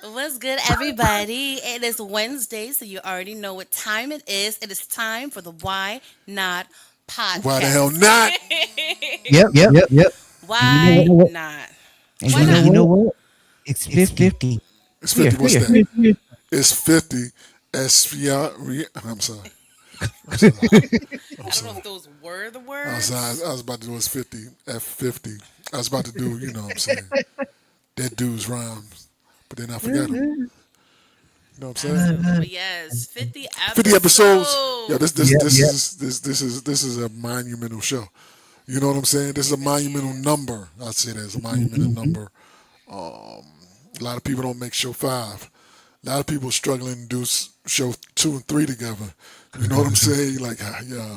What's good, everybody? It is Wednesday, so you already know what time it is. It is time for the Why Not Why the hell podcast. not? Yep. And you know Why what? not? And That's Why right. you not? know what? It's 50. It's Here, 50. What's here, that? here, here. It's 50. I'm sorry. I'm sorry. I'm I don't know sorry. if those were the I was, I words. was I was about to do it's 50. F50. I was about to do, you know what I'm saying? That dude's rhymes. But then I forgot him. You know what I'm saying? Absolutely. But yes, 50 50 episodes. Yeah, this this Yep, this yep. is this is a monumental show. You know what I'm saying? This is a monumental Yes. number. I'd say that it's a monumental Mm-hmm. number. A lot of people don't make show five. A lot of people struggling to do show two and three together. You know what I'm saying? Like, yeah,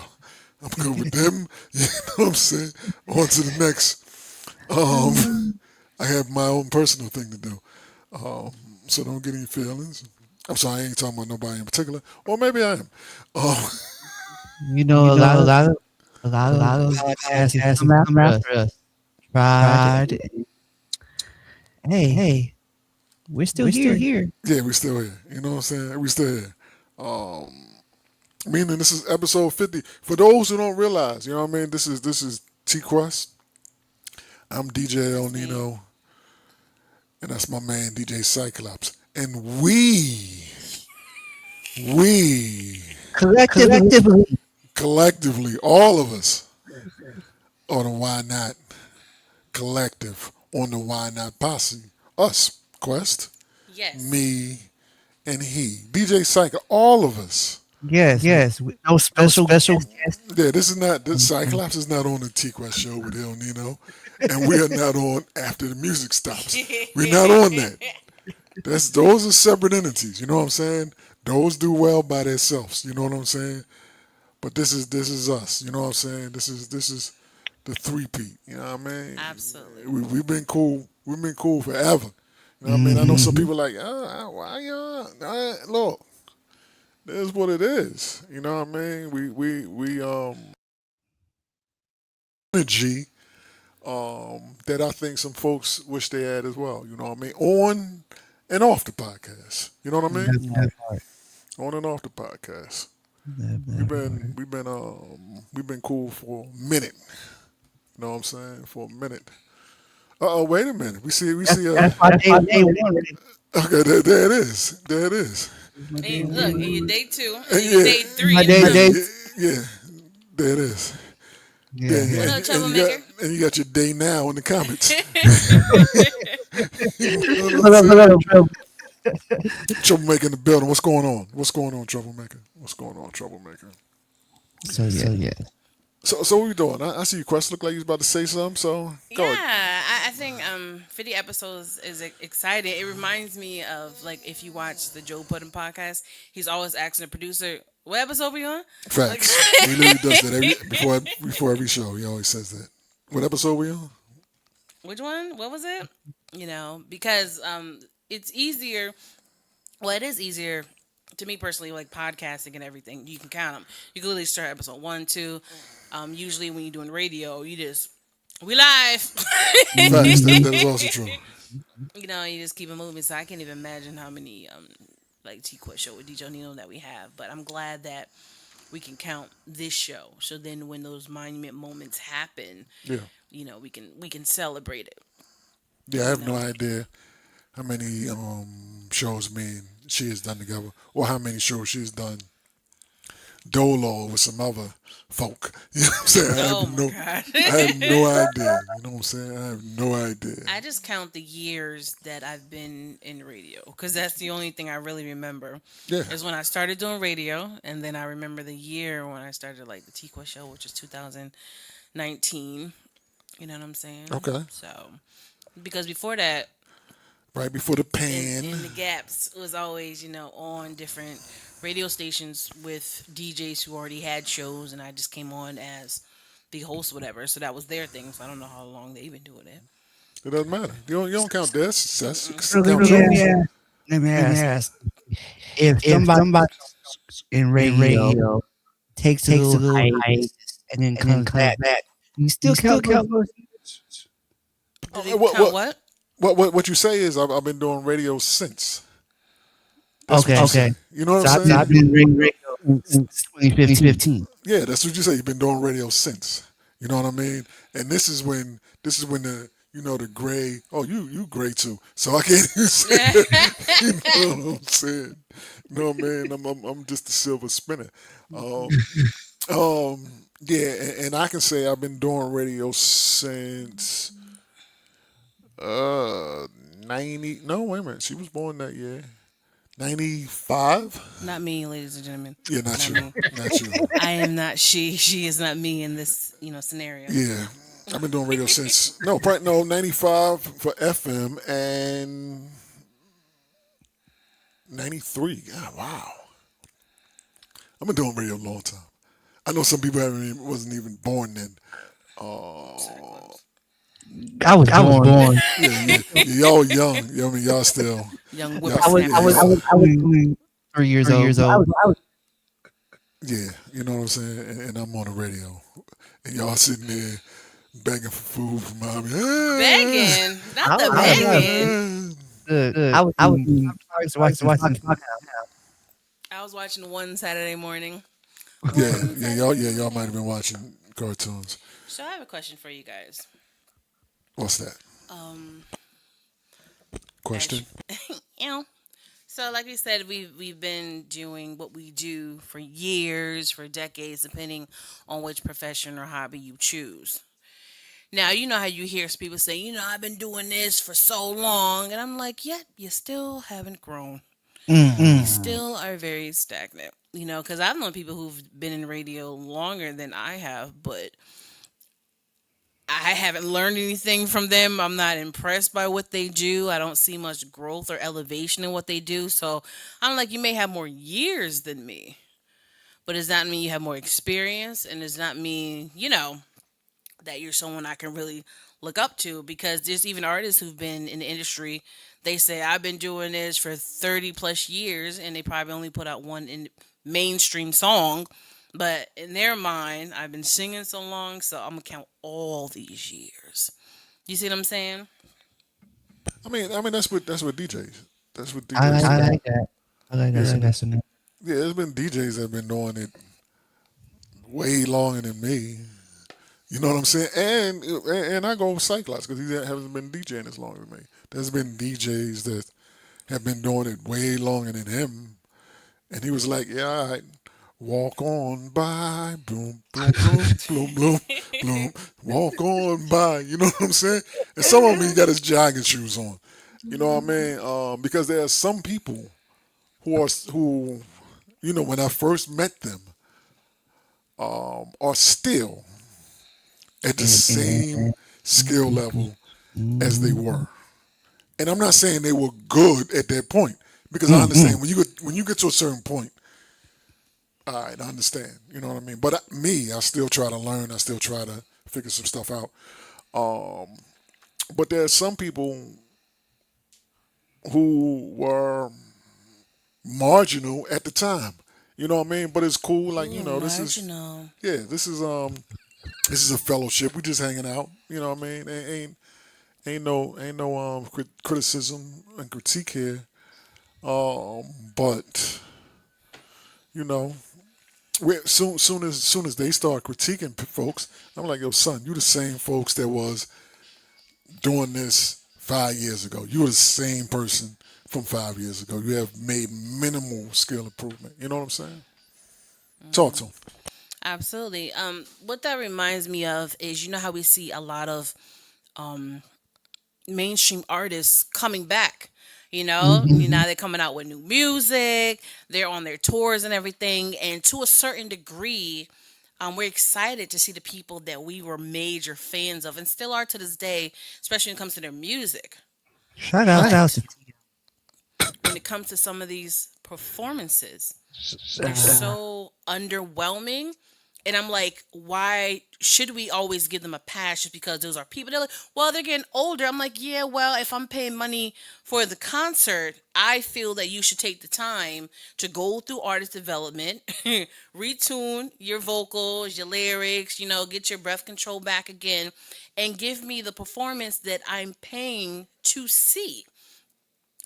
I'm good with them. You know what I'm saying? On to the next. I have my own personal thing to do. Um, so don't get any feelings. I'm sorry, I ain't talking about nobody in particular. Or maybe I am. Um, You know, a lot of podcasts have come after us. Tried. Hey, we're still here. yeah, we still here. You know what I'm saying? We still here. Um, Meaning this is episode 50. For those who don't realize, you know what I mean? This is TQuest. I'm DJ El That's me. Nino, and that's my man DJ Cyclops. And we Collectively. collectively, all of us, are the Why Not Collective on the Why Not Posse. Us, Quest, Yes. me, and he. DJ Cycle, all of us. Yes. No special guest. Yeah, this Cyclops is not on the TQuest show with El Nino, and we are not on after the music stops. We're not on that. Those are separate entities. You know what I'm saying? Those do well by themselves. You know what I'm saying? But this is us. You know what I'm saying? This is the three-peat. You know what I mean? Absolutely. We've been cool. We've been cool forever. You know what I mean? I know some Mm-hmm. people like, why y'all? Look, this is what it is. You know what I mean? We energy that I think some folks wish they had as well. You know what I mean? On and off the podcast. You know what I mean? That part. On and off the podcast. We've That been part. we've been we've been cool for a minute. You know what I'm saying? For a minute. Wait a minute. We see That's my day one. okay, there it is. There it is. And look, and your day two, and And your day My three in the day. yeah, comments. yeah, there it is. Yeah, Yeah, What yeah. up, and you got troublemaker? and you got your day now in the comments. You know what I'm Hold saying? up. Troublemaker in the building. What's going on? What's going on, troublemaker? What's going on, troublemaker? So yeah. So what we doing? I see you, Quest. Look like you was about to say something. So Yeah, go ahead. I think 50 episodes is exciting. It reminds me of like if you watch the Joe Budden podcast, he's always asking the producer, "What episode we on?" Like, Facts. We know he does that before every show. He always says that. What episode we on? which one? What was it? Because it's easier. Well, it is easier to me personally, like podcasting and everything. You can count them. You can literally start episode one, two. Usually when you're doing radio, you just we live. Facts. Mm-hmm. That is also true. You just keep it moving. So I can't even imagine how many like T Quest show with DJ Nino that we have. But I'm glad that we can count this show. So then when those monument moments happen, Yeah. we can celebrate it. Yeah. I You have no know. idea how many shows me and she has done together, or how many shows she's done dolo with some other folk. You know what I'm saying? Oh my god. I have no idea. You know what I'm saying? I have no idea. I just count the years that I've been in radio because that's the only thing I really remember. Yeah. Is when I started doing radio, and then I remember the year when I started like the T Quest show, which is 2019. You know what I'm saying? Okay. So because before that, Right before the in pan. the gaps was always on different radio stations with DJs who already had shows, and I just came on as the host, whatever. So that was their thing. So I don't know how long they've been doing it. It doesn't matter. You don't count their success. You can still So count let me yours. ask. Let me ask. If somebody in radio takes a little hiatus and then comes back, you still count those? Do they What? count what? what you say is I've been doing radio since. That's what Okay. you say. You know what I'm So saying? I've been doing radio since 2015. Yeah, that's what you say. You've been doing radio since. You know what I mean? And this is when the the gray. Oh, you gray too. So I can't even say that. You know what I'm saying? No man, I'm just a silver spinner. Um, yeah, and I can say I've been doing radio since uh 90. No, wait a minute. She was born that year. 95. Not me, ladies and gentlemen. Yeah, not Not you. me. Not you. I am not she. She is not me in this, scenario. Yeah, I've been doing radio since probably no 95 for FM and 93. God, wow, I've been doing radio a long time. I know some people wasn't even born then. Sorry, Oh, close. I was born. yeah, y'all young. I mean, y'all still, Young y'all, I was yeah, whippersnappers. y'all, 3 years old. yeah. You know what I'm saying? And I'm on the radio, and y'all sitting there begging for food from mommy. Begging, not the I was begging. I was watching I was watching one Saturday morning. Yeah, One yeah, Saturday y'all might have been morning. watching cartoons. So I have a question for you guys. What's that? Um, as Question? you know, so like we said, we've been doing what we do for years, for decades, depending on which profession or hobby you choose. Now, you know how you hear people say, I've been doing this for so long. And I'm like, yet you still haven't grown. You still are very stagnant. Because I've known people who've been in radio longer than I have, but I haven't learned anything from them. I'm not impressed by what they do. I don't see much growth or elevation in what they do. So I'm like, you may have more years than me, but does that mean you have more experience? And does not mean, that you're someone I can really look up to, because there's even artists who've been in the industry. They say I've been doing this for 30 plus years, and they probably only put out one mainstream song. But in their mind, I've been singing so long, so I'm gonna count all these years. You see what I'm saying? I mean that's what DJs. That's what I DJs say. like that. I like that Yeah, sentiment. yeah. There's been DJs that have been doing it way longer than me. You know what I'm saying? And I go with Cyclops because he hasn't been DJing as long as me. There's been DJs that have been doing it way longer than him, and he was like, "Yeah, all right, walk on by, boom, boom, boom, bloom, bloom, bloom, walk on by." You know what I'm saying? And some of them he got his jogging shoes on. You know what I mean? Because there are some people who when I first met them, are still at the same skill level as they were. And I'm not saying they were good at that point because I understand when you get to a certain point. All right, I understand. You know what I mean. But I still try to learn. I still try to figure some stuff out. Um, but there are some people who were marginal at the time. You know what I mean? But it's cool. Like Ooh, this is marginal. yeah. This is a fellowship. We just hanging out. You know what I mean? Ain't no criticism and critique here. But you know, soon as they start critiquing folks, I'm like, yo, son, you the same folks that was doing this 5 years ago. You were the same person from 5 years ago. You have made minimal skill improvement. You know what I'm saying? Talk to them. Absolutely. What that reminds me of is, how we see a lot of mainstream artists coming back. Now they're coming out with new music, they're on their tours and everything. And to a certain degree, we're excited to see the people that we were major fans of and still are to this day, especially when it comes to their music. Shout out But to when it comes to some of these performances, they're uh, so underwhelming And I'm like, why should we always give them a pass just because those are people? They're like, well, they're getting older. I'm like, yeah, well, if I'm paying money for the concert, I feel that you should take the time to go through artist development, retune your vocals, your lyrics, get your breath control back again, and give me the performance that I'm paying to see.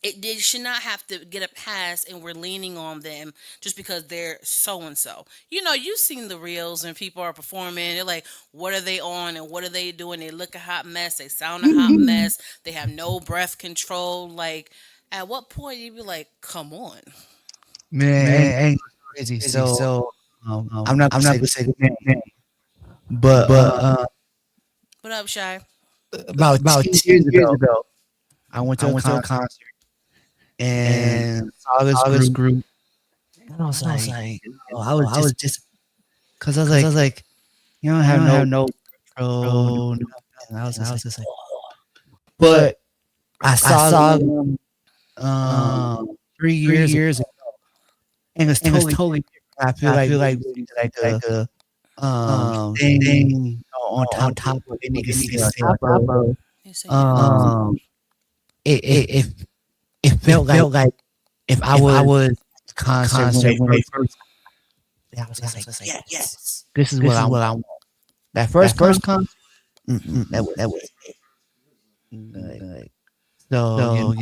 They should not have to get a pass and we're leaning on them just because they're so and so. You've seen the reels and people are performing. They're like, what are they on and what are they doing? They look a hot mess. They sound a hot mess. They have no breath control. Like, at what point you be like, come on? Man, ain't crazy. So I'm not gonna say the name, but What up, Shy? about 2 years ago, I went to a concert and saw this group. And I was like, I was just because I was like, you don't have no control. And I was just like, but I saw them 3 years ago, and it's totally different. I feel like like a thing on top of it. You can see on top of You say yes. um it it felt like if I was at the concert when it first, I was just like, yes, this is what I want. That first concert, that was like, so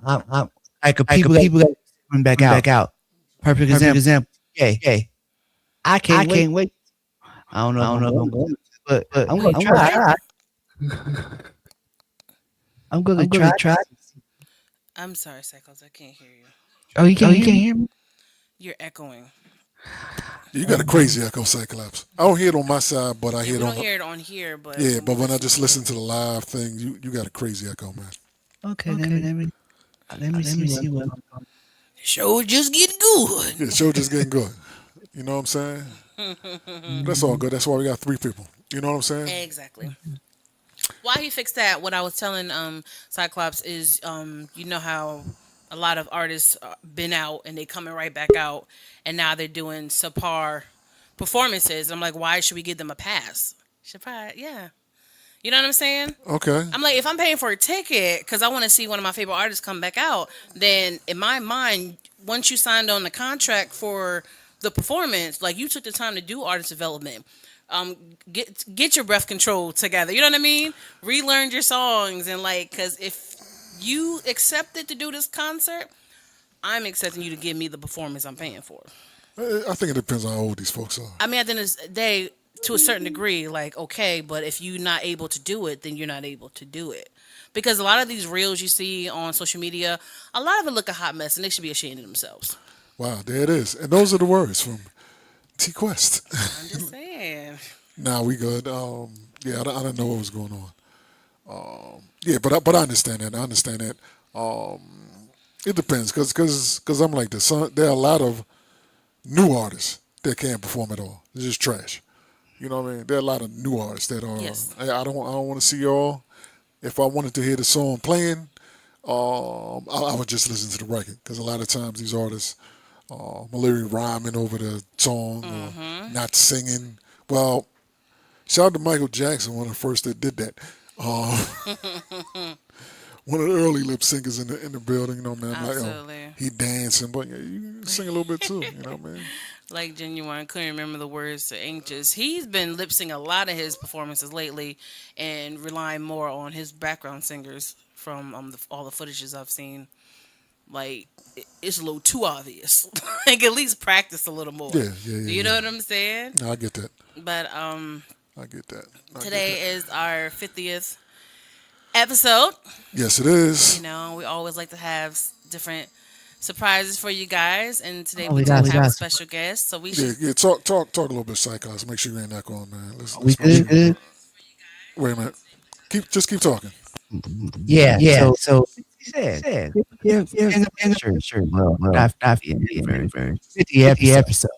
I'm like a people that coming back out. Perfect example. Hey, I can't wait. I don't know if I'm going, but I'm gonna try. I'm gonna try. I'm sorry, Cycles. I can't hear you. Oh, you can't hear me? You're echoing. You got a crazy echo, Cyclops. I don't hear it on my side, but I Yeah, hear we it don't on. hear it on here, but Yeah, when we but when I listen just to listen it. to the live thing, you got a crazy echo, man. Okay, let me see what. Show just getting good. Yeah, the show just getting good. You know what I'm saying? That's all good. That's why we got three people. You know what I'm saying? Exactly. Why he fixed that? What I was telling Cyclops is you know how a lot of artists been out and they coming right back out and now they're doing subpar performances. I'm like, why should we give them a pass? Should probably, yeah. You know what I'm saying? Okay. I'm like, if I'm paying for a ticket because I want to see one of my favorite artists come back out, then in my mind, once you signed on the contract for the performance, like you took the time to do artist development, um, get your breath control together. You know what I mean? Relearn your songs and like, because if you accepted to do this concert, I'm accepting you to give me the performance I'm paying for. I think it depends on how old these folks are. I mean, at the end of the day, to a certain degree, like, okay, but if you're not able to do it, then you're not able to do it. Because a lot of these reels you see on social media, a lot of it look a hot mess and they should be ashamed of themselves. Wow, there it is. And those are the words from TQuest. I'm just saying. Nah, we good. Yeah, I don't know what was going on. Yeah, but I understand that. I understand that. It depends, cause I'm like this. There are a lot of new artists that can't perform at all. It's just trash. You know what I mean? There are a lot of new artists that are. Yes. I don't want to see y'all. If I wanted to hear the song playing, I would just listen to the record because a lot of times these artists, literally rhyming over the song or not singing. Well, shout out to Michael Jackson, one of the first that did that. Uh, one of the early lip singers in the building. You know, man. I'm like, Absolutely. he dancing, but yeah, you sing a little bit too. You know, man. Like Genuine couldn't remember the words to Anxious. He's been lip syncing a lot of his performances lately and relying more on his background singers from all the footages I've seen. Like, it's a little too obvious. Like, at least practice a little more. Yeah. You know what I'm saying? No, I get that. But I get that. I get today that. is our 50th episode. Yes, it is. We always like to have different surprises for you guys, and today Oh, we we do got- have a special guest. So we Yeah, should. yeah. Talk a little bit, Psychos. Make sure you ain't not going, man. Let's We make sure. good? Wait a minute. Keep talking. Yeah. So yeah. Sure. Well, not 50 episode.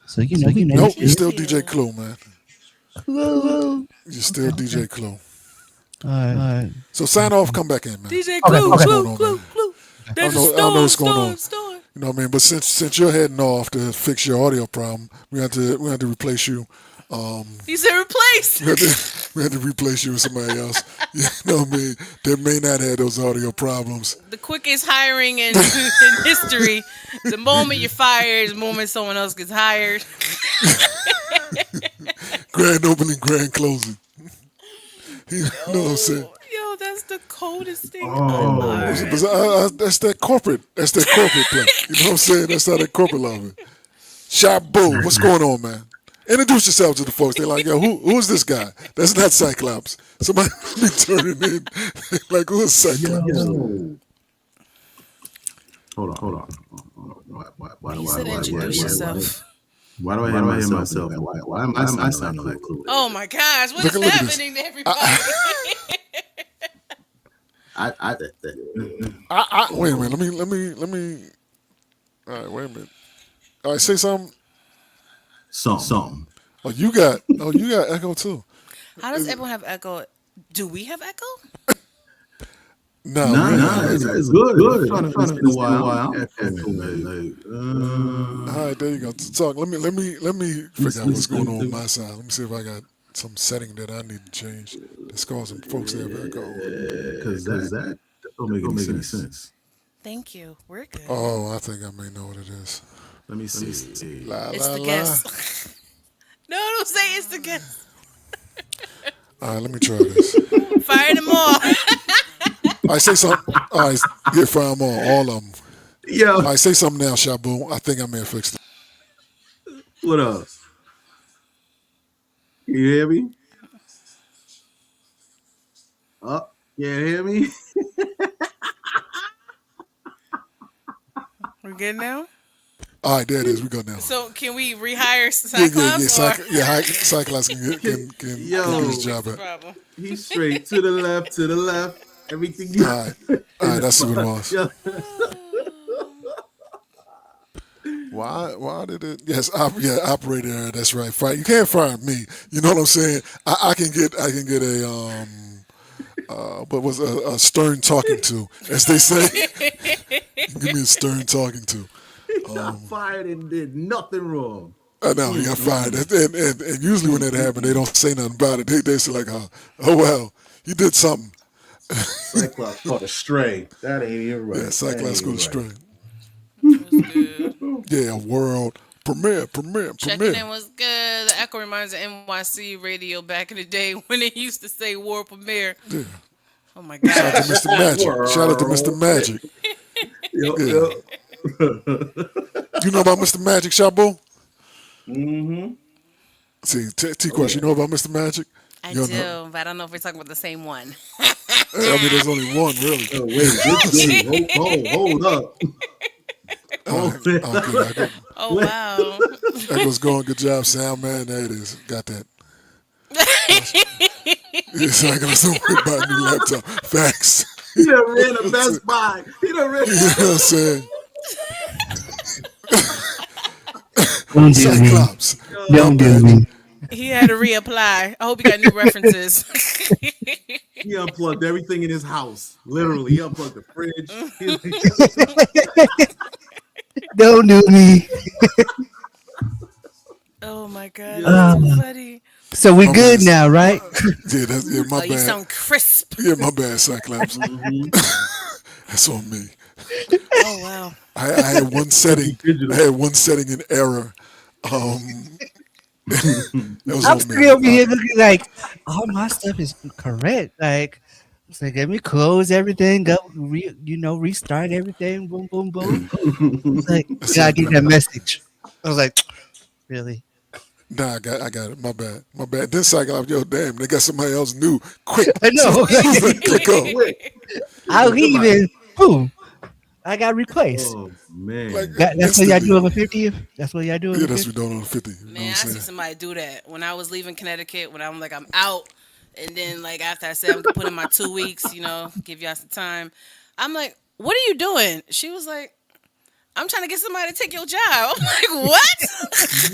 So you know. Nope, you're still Yeah. DJ Clue, man. Whoa. You're still DJ Clue. All right. So sign off, come back in, man. DJ Okay, Clue, okay. Clue, What's going on, Clue, man? Clue. I There's don't a know. I don't know storm, what's going storm, on. storm. You know what I mean? But since you're heading off to fix your audio problem, we had to replace you. Um, You said replace. we had to we had to replace you with somebody else. You know what I mean? That may not have those audio problems. The quickest hiring in history. The moment you're fired, the moment someone else gets hired. Grand opening, grand closing. You know what I'm saying? Yo, that's the coldest thing Oh I've man. heard. But that's that corporate. That's that corporate play. You know what I'm saying? That's how that corporate love it. Shabu, what's going on, man? Introduce yourself to the folks. They're like, yo, who's this guy? That's not Cyclops. Somebody be turning in. Like, who's Cyclops? Yo. Hold on. Why He do said introduce yourself. I hear myself? Why am I sounding like clueless? Oh my gosh, what is Look at this. happening to everybody? I Wait a minute. Let me. All right, wait a minute. All right, say something. something. Oh, you got echo too. How does everyone have echo? Do we have echo? No, It's good. I'm trying to know why I'm echoing. All right, there you go. Talk. Let me figure out what's going on my side. Let me see if I got some setting that I need to change that's causing folks to have echo. Because that don't make any sense. Thank you. We're good. Oh, I think I may know what it is. Let me see. La It's la the la. guest. No, don't say it's the guest. All right, let me try this. Fire them all. All right, say something. All right, get fire them all of them. Yo, All right, say something now, Shabu. I think I may have fixed it. what up? Can you hear me? Oh, can't hear me? We're good now. All right, there it is. We go now. So can we rehire Yeah. Cyclops? Cyclops can Yo. do his job. Or At. problem? He's straight to the left. Everything. All right, that's what it was. Yo, Why did it? Yes, operator error. That's right. Fire. You can't fire me. You know what I'm saying? I can get a what was a stern talking to, as they say. Give me a stern talking to. he got fired and did nothing wrong. I know he got fired, and usually when that happens, they don't say nothing about it. They say like, oh well, you did something. Cyclops caught a stray. That ain't even right. Yeah, Cyclops go That ain't straight. Was good. Yeah, world premiere. Checking in was good. The echo reminds of NYC radio back in the day when they used to say world premiere. Yeah. Oh my Shout out god. to Mr. Magic. Shout out to Mr. Magic. Yo, Yeah. yo. You know about Mr. Magic, Shabu? Mm-hmm. See, T-Quest, you know about Mr. Magic? I You do, know- but I don't know if we're talking about the same one. I mean, there's only one, really. Oh, wait, hold up. Okay. Oh wow. Echo's going. Good job, Sam, man. There it is. Got that. Yes, I got some worry about a new laptop. Facts. He done ran a Best Buy. He done ran. You know what I'm saying? Don't do me. Cyclops. Don't do me. He had to reapply. I hope he got new references. He unplugged everything in his house. Literally, he unplugged the fridge. Don't do me. Oh my god, Uh, that's so funny. So we My good bad. now, right? Yeah, my Oh, you bad. sound crisp. Yeah, my bad, Cyclops. Mhm. That's on me. Oh wow. I had one setting. I had one setting in error. That was I'm on me. still over here looking like all my stuff is correct. Like, it's like let me close everything, go, restart everything. Boom, boom, boom. It's like, That's yeah, I it. get that message. I was like, really? Nah, I got it. My bad. Then Cyclops, yo, damn, they got somebody else new. Quick. I know. Click on. Wait. How he even? Boom! I got replaced. Oh man. Like, That's what y'all do instantly. on the 50th. That's what y'all do on Yeah, the that's 50th. what we doing on the 50. You know Man, I what I'm see saying? somebody do that when I was leaving Connecticut. When I'm like, I'm out, and then like after I said I'm gonna put in my 2 weeks, give y'all some time. I'm like, what are you doing? She was like, I'm trying to get somebody to take your job. I'm like, what?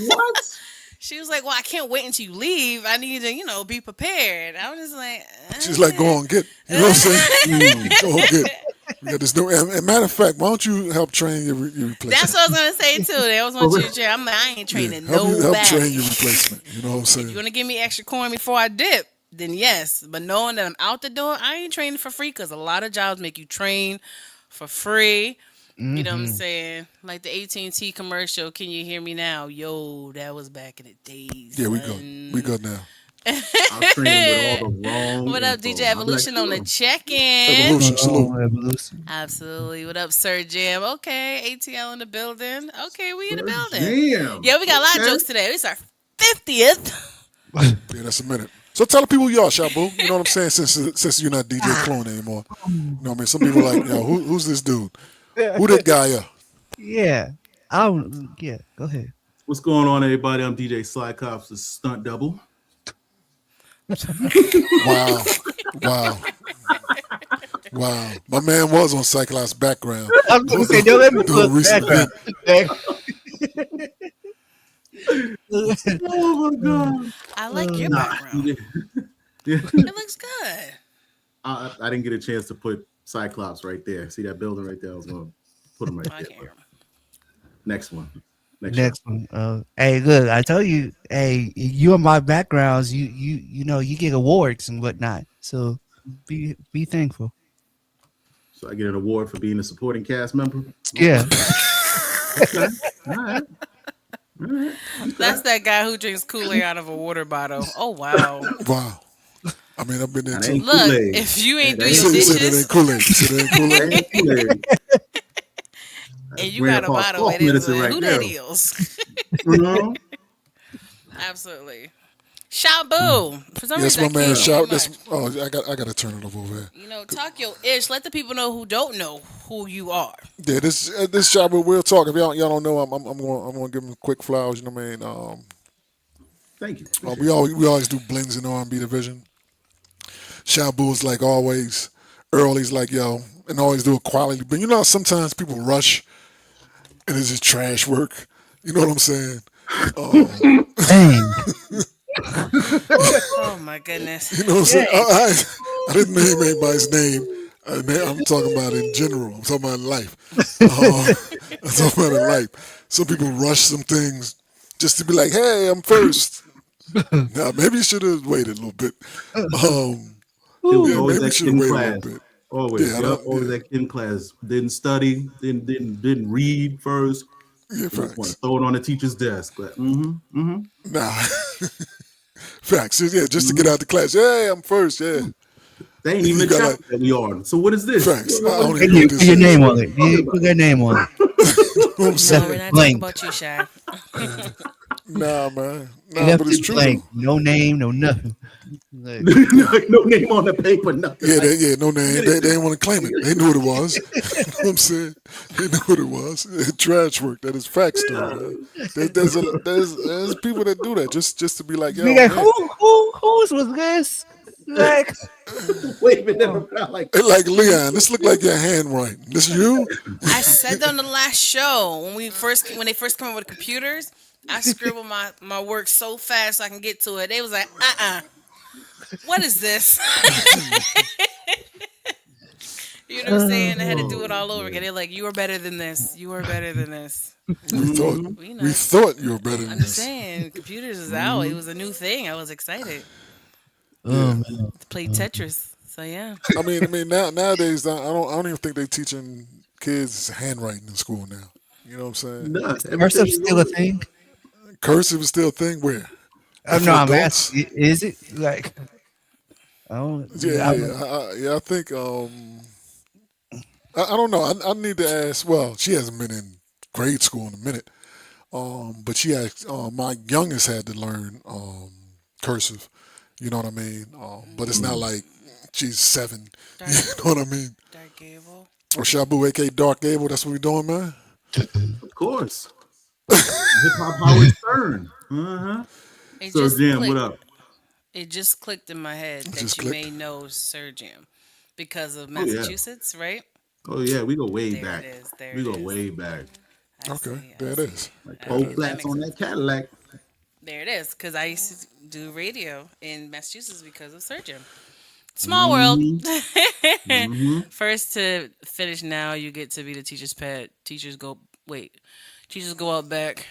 What? She was like, well, I can't wait until you leave. I need to, be prepared. I was just like, She's like, go on, get. You know what I'm saying? Go on, get. We got this new. And matter of fact, why don't you help train your That's replacement? what I was gonna say too. They always For want you real. to train. I ain't Yeah, training help train nobody. your replacement. You know what I'm If you saying? want to give me extra coin before I dip, then yes. But knowing that I'm out the door, I ain't training for free because a lot of jobs make you train for free. You know what I'm Mm-hmm. saying? Like the AT&T commercial. Can you hear me now? Yo, that was back in the days, Yeah, we good. We son. good now. I'll train them with all the wrong What up, DJ info. I'll be like, Evolution on the sure. check-in? Evolution, salute. Oh, evolution. Absolutely. What up, Sir Jam? Okay, ATL in the building. Okay, we in the Sir building. Jam. Yeah, we got a lot of Okay. jokes today. It's our 50th. Yeah, that's a minute. So tell the people you are, Shabu. You know what I'm saying? Since you're not DJ Clone anymore. You know what I mean? Some people are like, yo, who's this dude? Who that guy? Yeah. I'll. Yeah. Go ahead. What's going on, everybody? I'm DJ Sly Cops, the stunt double. Wow, wow, wow. My man was on Cyclops background I was gonna say, don't let me doing a look recent background. event. Oh my god. I like your Nah, background. yeah. It looks good. I didn't get a chance to put Cyclops right there. See that building right there? I was gonna put him right I there. can't But hear him. next one. Next show. Next one. Hey, look, I told you, hey, you are my backgrounds. You know, you get awards and whatnot. So be thankful. So I get an award for being a supporting cast member. Okay. Yeah. Okay. All right. All right. That's Okay. that guy who drinks Kool-Aid out of a water bottle. Oh, wow. Wow. I mean, I've been there That too. ain't Look, Kool-Aid. if you That, ain't do that You your ain't said you said Kool-Aid. it ain't dishes Kool Aid. You said it ain't Kool That Aid. ain't Kool-Aid. That's and you Grandpa got a bottle, cough it is medicine like, right who there. that is? You know? Absolutely. Shabu. For some Yes, reason, I my man. can't Yeah. hear you Shout. That's. much. Oh, I got to turn it over there. Talk your ish. Let the people know who don't know who you are. Yeah, this shot with real talk. If y'all don't know, I'm gonna give him quick flowers. You know what I mean? Thank you. We Appreciate it. always do blends in the R&B division. Shabu's like always. Early's like yo, and always do a quality. But you know, how sometimes people rush and it's just trash work. You know what I'm saying? Um, Dang. Oh, my goodness. you know what I'm saying? Dang. I didn't name anybody's name. I'm talking about in general. I'm talking about in life. I'm talking about in life. Some people rush some things just to be like, "Hey, I'm first." Now maybe you should have waited a little bit. Um, It was yeah, always maybe you that should kid have in waited a little class. bit. Always. Yeah, I Yep. don't. Always Yeah, that kid in class. Didn't study. Didn't read first. yeah, They just want to facts. throw it on the teacher's desk. But Nah, facts. Yeah, just to get mm-hmm. out the class. Hey, I'm first. Yeah, They ain't even you the got chapter like that we on. So what is this? facts. I What don't is even And know you what this? put this your is. name What are on you it. talking You put about? your name on it. You know what I'm No, Left we're saying? it not talking blank. about you, Shy. Nah, man. You Nah, but left it's it true blank. though. No name, no nothing. Like, No name on the paper, nothing Yeah, like no name. get it They together. didn't want to claim it. They knew what it was. You know what I'm saying? They knew what it was. Trash work. That is facts, though, man. There's people that do that just to be like, be yo, like, man. whose was this? Like, Waving them oh, around like Hey, like Leon, this look like your handwriting. This you? I said that on the last show when they first came up with computers. I scribbled my work so fast so I can get to it. They was like, what is this? You know what I'm saying? I had to do it oh all over again. man. They're like, you are better than this. You are better than this. We thought Mm-hmm. Well, we thought you were better than I'm just this. saying, computers is out. It Mm-hmm. was a new thing. I was excited Yeah. man. to play Tetris. So yeah. I mean nowadays I don't even think they teaching kids handwriting in school now. You know what I'm saying? Nah, everything Cursive is still a over. thing? Cursive is still a thing where? I Like know for I'm adults? asking. Is it like? I don't. Yeah, I'm, yeah. I think I don't know. I need to ask. Well, she hasn't been in grade school in a minute. But she had my youngest had to learn cursive. You know what I mean? But it's not Mm. like she's 7. You Dark know what I mean? Dark Gable. Or Shabu, aka Dark Gable. That's what we doing, man. Of course. Hip Hop Howard Stern. Uh-huh. It So just Jam, what clicked. up? It just clicked in my head It that just you clicked. may know Sir Jim because of Oh yeah. Massachusetts, right? Oh yeah, we go way There it back. is. There We it go is. way back. I Okay, see. I there it see. is. Like There cold Okay, it is. that flats makes on sense. that Cadillac. There it is. Because I used to do radio in Massachusetts because of Sir Jim. Small world. Mm-hmm. Mm-hmm. First to finish now, you get to be the teacher's pet. Wait. Teachers go out back.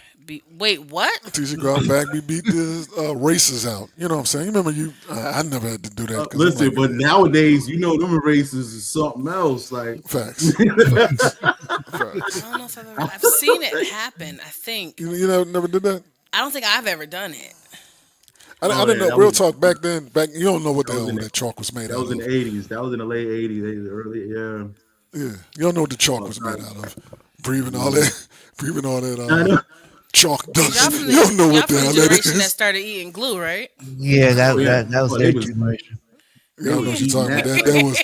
Wait, what? Teacher go out back, we beat the races out. You know what I'm saying? You remember I never had to do that because I'm Listen, like, but nowadays, them races is something else. Like, facts, facts, I facts. don't know if I've seen it happen. I think You never did that? I don't think I've ever done it. I oh didn't yeah, know. Real talk, back then, you don't know what that the was hell in that chalk was made that out was in of. the '80s. That was in the late '80s, early yeah. Yeah, you don't know what the chalk Oh, was made sorry. out of. Breathing all Mhm. that, breathing all that I know. chalk Cause y'all dust. from You don't know what the the hell that generation that is. started eating glue, right? Yeah, Oh yeah. that was Oh, their generation. Yeah, I don't know was what you're eating talking about. that. That Like, was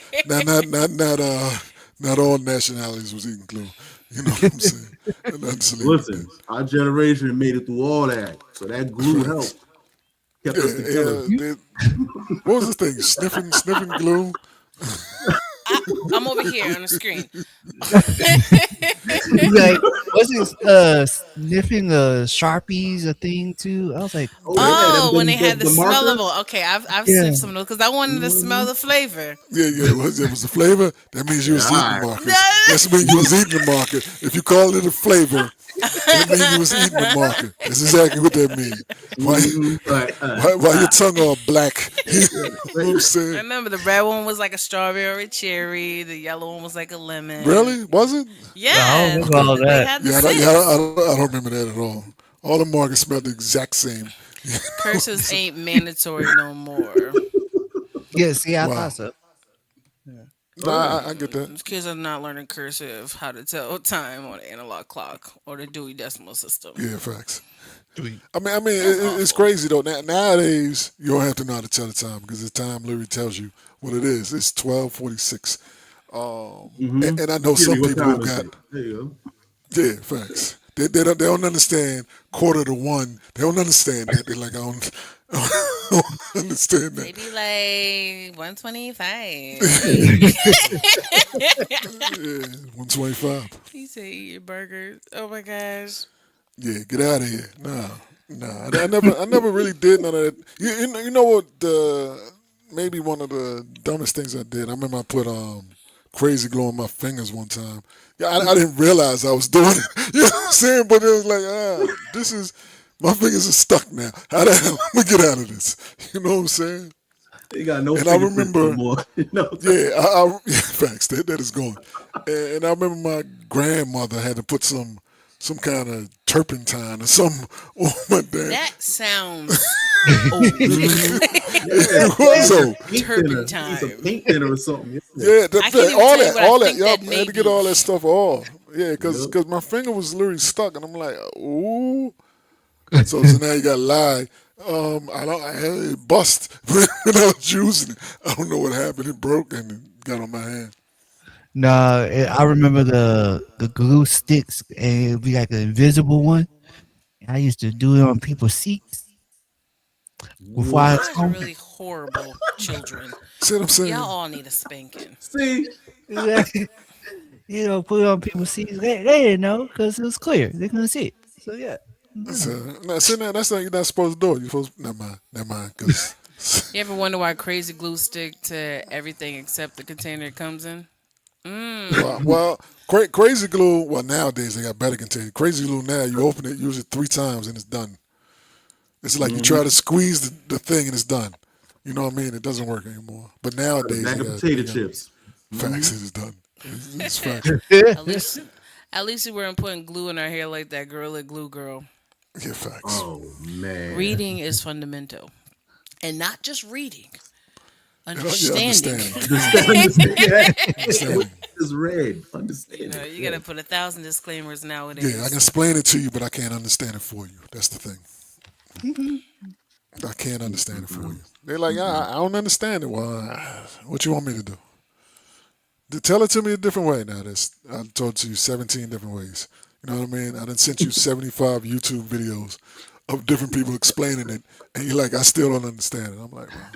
not all nationalities was eating glue. You know what I'm saying? Nothing silly with that. listen, our generation made it through all that, so that glue Facts. helped, kept Yeah, us together. yeah. What was this thing? Sniffing glue. I'm over here on the screen. Like, wasn't sniffing Sharpies a thing too? I was like, Oh what? yeah, Oh, when they had the the smellable. markers. Okay, I've Yeah. sniffed some of those because I wanted to smell Mhm. the flavor. Yeah, yeah. It was the flavor. That means you Yeah, was all eating right. markers. That's when you was eating the marker. If you call it a flavor, that means you was eating the marker. That's exactly what that means. Why, Right. why your tongue all black? You Yeah, know what right. I'm I saying? remember the red one was like a strawberry cherry. The yellow one was like a lemon. Really? Was it? I don't Yeah, remember all they that. had the Yeah, scents. I don't remember that at all. All the markers smelled the exact same. Curses ain't mandatory no more. Yeah, see, I thought Wow. so. Yeah. Nah, Oh yeah. I get that. These kids are not learning cursive, how to tell time on an analog clock or the Dewey Decimal System. Yeah, facts. Sweet. That's It's awful. crazy though. Nowadays, you don't have to know how to tell the time because the time literally tells you what it is. It's 12:46. Mm-hmm. And I know Give me some what people who time is got it? There you yeah, facts. They don't understand quarter to one. They don't understand that. They're like I don't understand They that. be like 125. Yeah, 125. He said eat your burgers. Oh my gosh. Yeah, get out of here. Nah. I never really did none of that. You know what? Maybe one of the dumbest things I did. I remember I put crazy glue on my fingers one time. Yeah, I didn't realize I was doing it. You know what I'm saying? But it was like, this is my fingers are stuck now. How the hell am I get out of this? You know what I'm saying? go. You got no And I fingerprints no remember, more. No. yeah, yeah, facts. That is gone. And I remember my grandmother had to put some kind of turpentine or something on my damn. That sounds old. Mm-hmm. Yeah, It was so. paint thinner. It's a Turpentine. paint thinner or something. Yeah. Yeah, I can't even all tell you that, what I all that. think Yup, that I may had to get be. all that stuff off. Yeah, because Yep. my finger was literally stuck, and I'm like, ooh. So now you got to lie. I had it bust when I was using it. I don't know what happened. It broke and it got on my hand. No, I remember the glue sticks, and it'd be like an invisible one. I used to do it on people's seats before What? I You was guys are home. really horrible children. See what I'm Y'all saying? all need a spanking. See, Put it on people's seats. They didn't know because it was clear. They couldn't see it. So yeah. Now, see, now, that's not you're not supposed to do it. You're supposed never mind, because You ever wonder why crazy glue stick to everything except the container it comes in? crazy glue. Well, nowadays they got better containers. Crazy glue now, you open it, use it 3 times, and it's done. It's like you try to squeeze the thing and it's done. You know what I mean? It doesn't work anymore. But a nowadays bag of potato chips. facts. It is done. It's facts. At least, at least we weren't putting glue in our hair like that Gorilla Glue girl. Yeah, facts. Oh man. Reading is fundamental, and not just reading, Yeah, understanding. understanding. Understand that. What Understanding. is red? You Understand know, it. you Yeah. gotta put 1,000 disclaimers Yeah, I can nowadays. explain it to you, but I can't understand it for you. That's the thing. I can't understand it for you. They're like, I don't understand it. Well, what you want me to do? Tell it to me a different way. Now, I told to you 17 different ways. You know what I mean? I done sent you 75 YouTube videos of different people explaining it, and you're like, I still don't understand it. I'm like, well,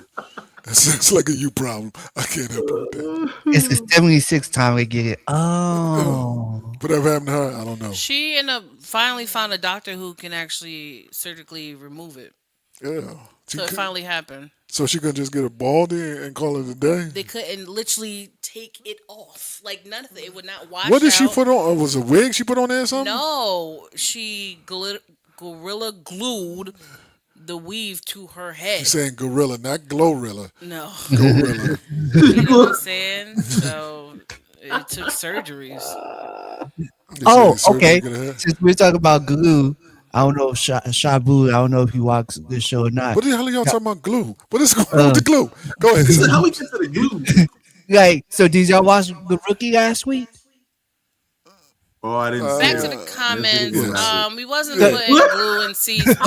it's like a you problem. I can't help you with that. It's the 76th time we get it. Yeah. Oh. Whatever happened to her, I don't know. She ended up finally found a doctor who can actually surgically remove it. Yeah. She So it could, finally happened. so she could just get a baldy and call it a day. They couldn't literally take it off. Like nothing. It would not What wash did she out. put on? Was it a wig she put on there or something? No, she gorilla glued the weave to her She's head. saying gorilla, not glorilla. No, Gorilla. you know what I'm saying. So it took surgeries. They said Oh, it's surgery to okay. get her hair. Since we're talking about glue, I don't know if Shabu. I don't know if he watches this show or not. What the hell are y'all talking about glue? What is going on with Uh, the glue? Go ahead, So son. how we get to the glue? like, so did y'all watch the rookie last week? Oh, I didn't see Back Uh, to it. the Let's get comments. into yes. it. We wasn't The- putting glue in seats, but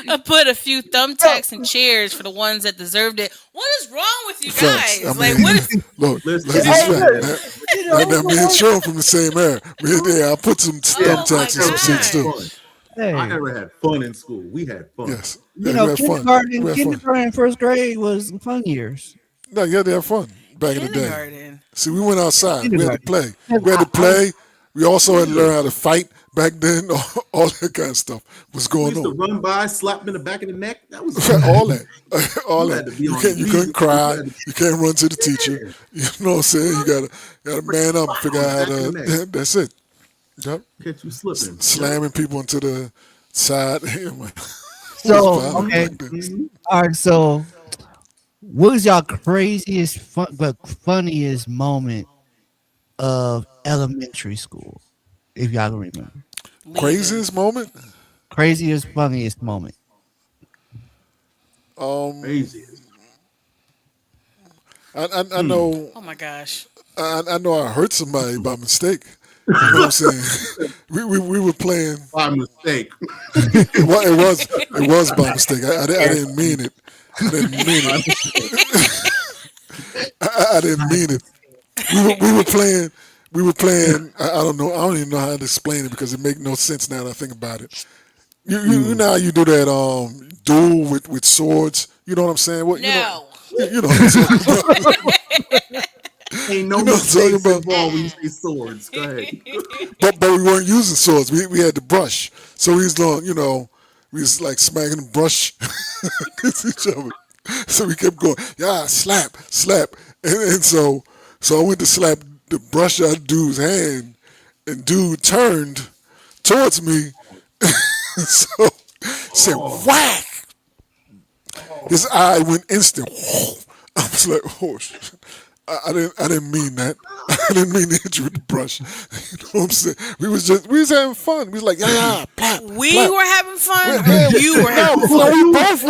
I put a few thumbtacks and chairs for the ones that deserved it. What is wrong with you Facts. I guys? Like, mean, what is? look, Listen, let's just Hey, fact. look, you That me and know, Sean from the same era. Yeah, I put some yeah, Oh my thumbtacks in I some never had seats too. fun. gosh! I hey, never had fun in school. We had fun. Yes. you Yeah, we know, had fun. We had fun. kindergarten, first grade was fun years. No, yeah, they had fun back in the day. Kindergarten. See, we went outside. We had to Kindergarten. play. And We had to I was, play. We also had to learn how to fight back then. All that kind of stuff was We going used to on. run by, slap him in the back of the neck. That was fun. All that, all You that. had to be You on can't. your You knees. couldn't cry. You had to You can't run to the teacher. yeah, You know what I'm saying? You gotta man up and figure out how back of the neck. to. That's it. Yep. Catch you slipping. Yep. Slamming people into the side. It was so violent okay. back then. Mhm. All right. So, what was y'all craziest, but funniest moment of elementary school, if y'all can remember? Leaving. Craziest moment. Craziest, funniest moment. Um, Crazy. I know Oh my gosh. I know I hurt somebody by mistake. You know what I'm saying? We were playing. By mistake. It was by mistake. I didn't mean it. I didn't mean By it. mistake. I didn't mean it. We were playing. We were playing. I don't know. I don't even know how to explain it because it makes no sense now that I think about it. You know how you do that duel with swords. You know what I'm saying? What No. you know what I'm talking about. Ain't no You know what I'm talking mistakes about. involved when you say swords. Go ahead. But we weren't using swords. We had the brush. So we was doing, we was like smacking the brush against each other. So we kept going, yeah, slap, slap. And so I went to slap the brush out of dude's hand, and dude turned towards me. So said whack. His eye went instant. I was like, oh shit. I didn't mean that. I didn't mean to hit you with the brush. You know what I'm saying? We was having fun. We was like, yeah, plap, We plap. were having fun, Yeah, or you were no, having no, fun. we both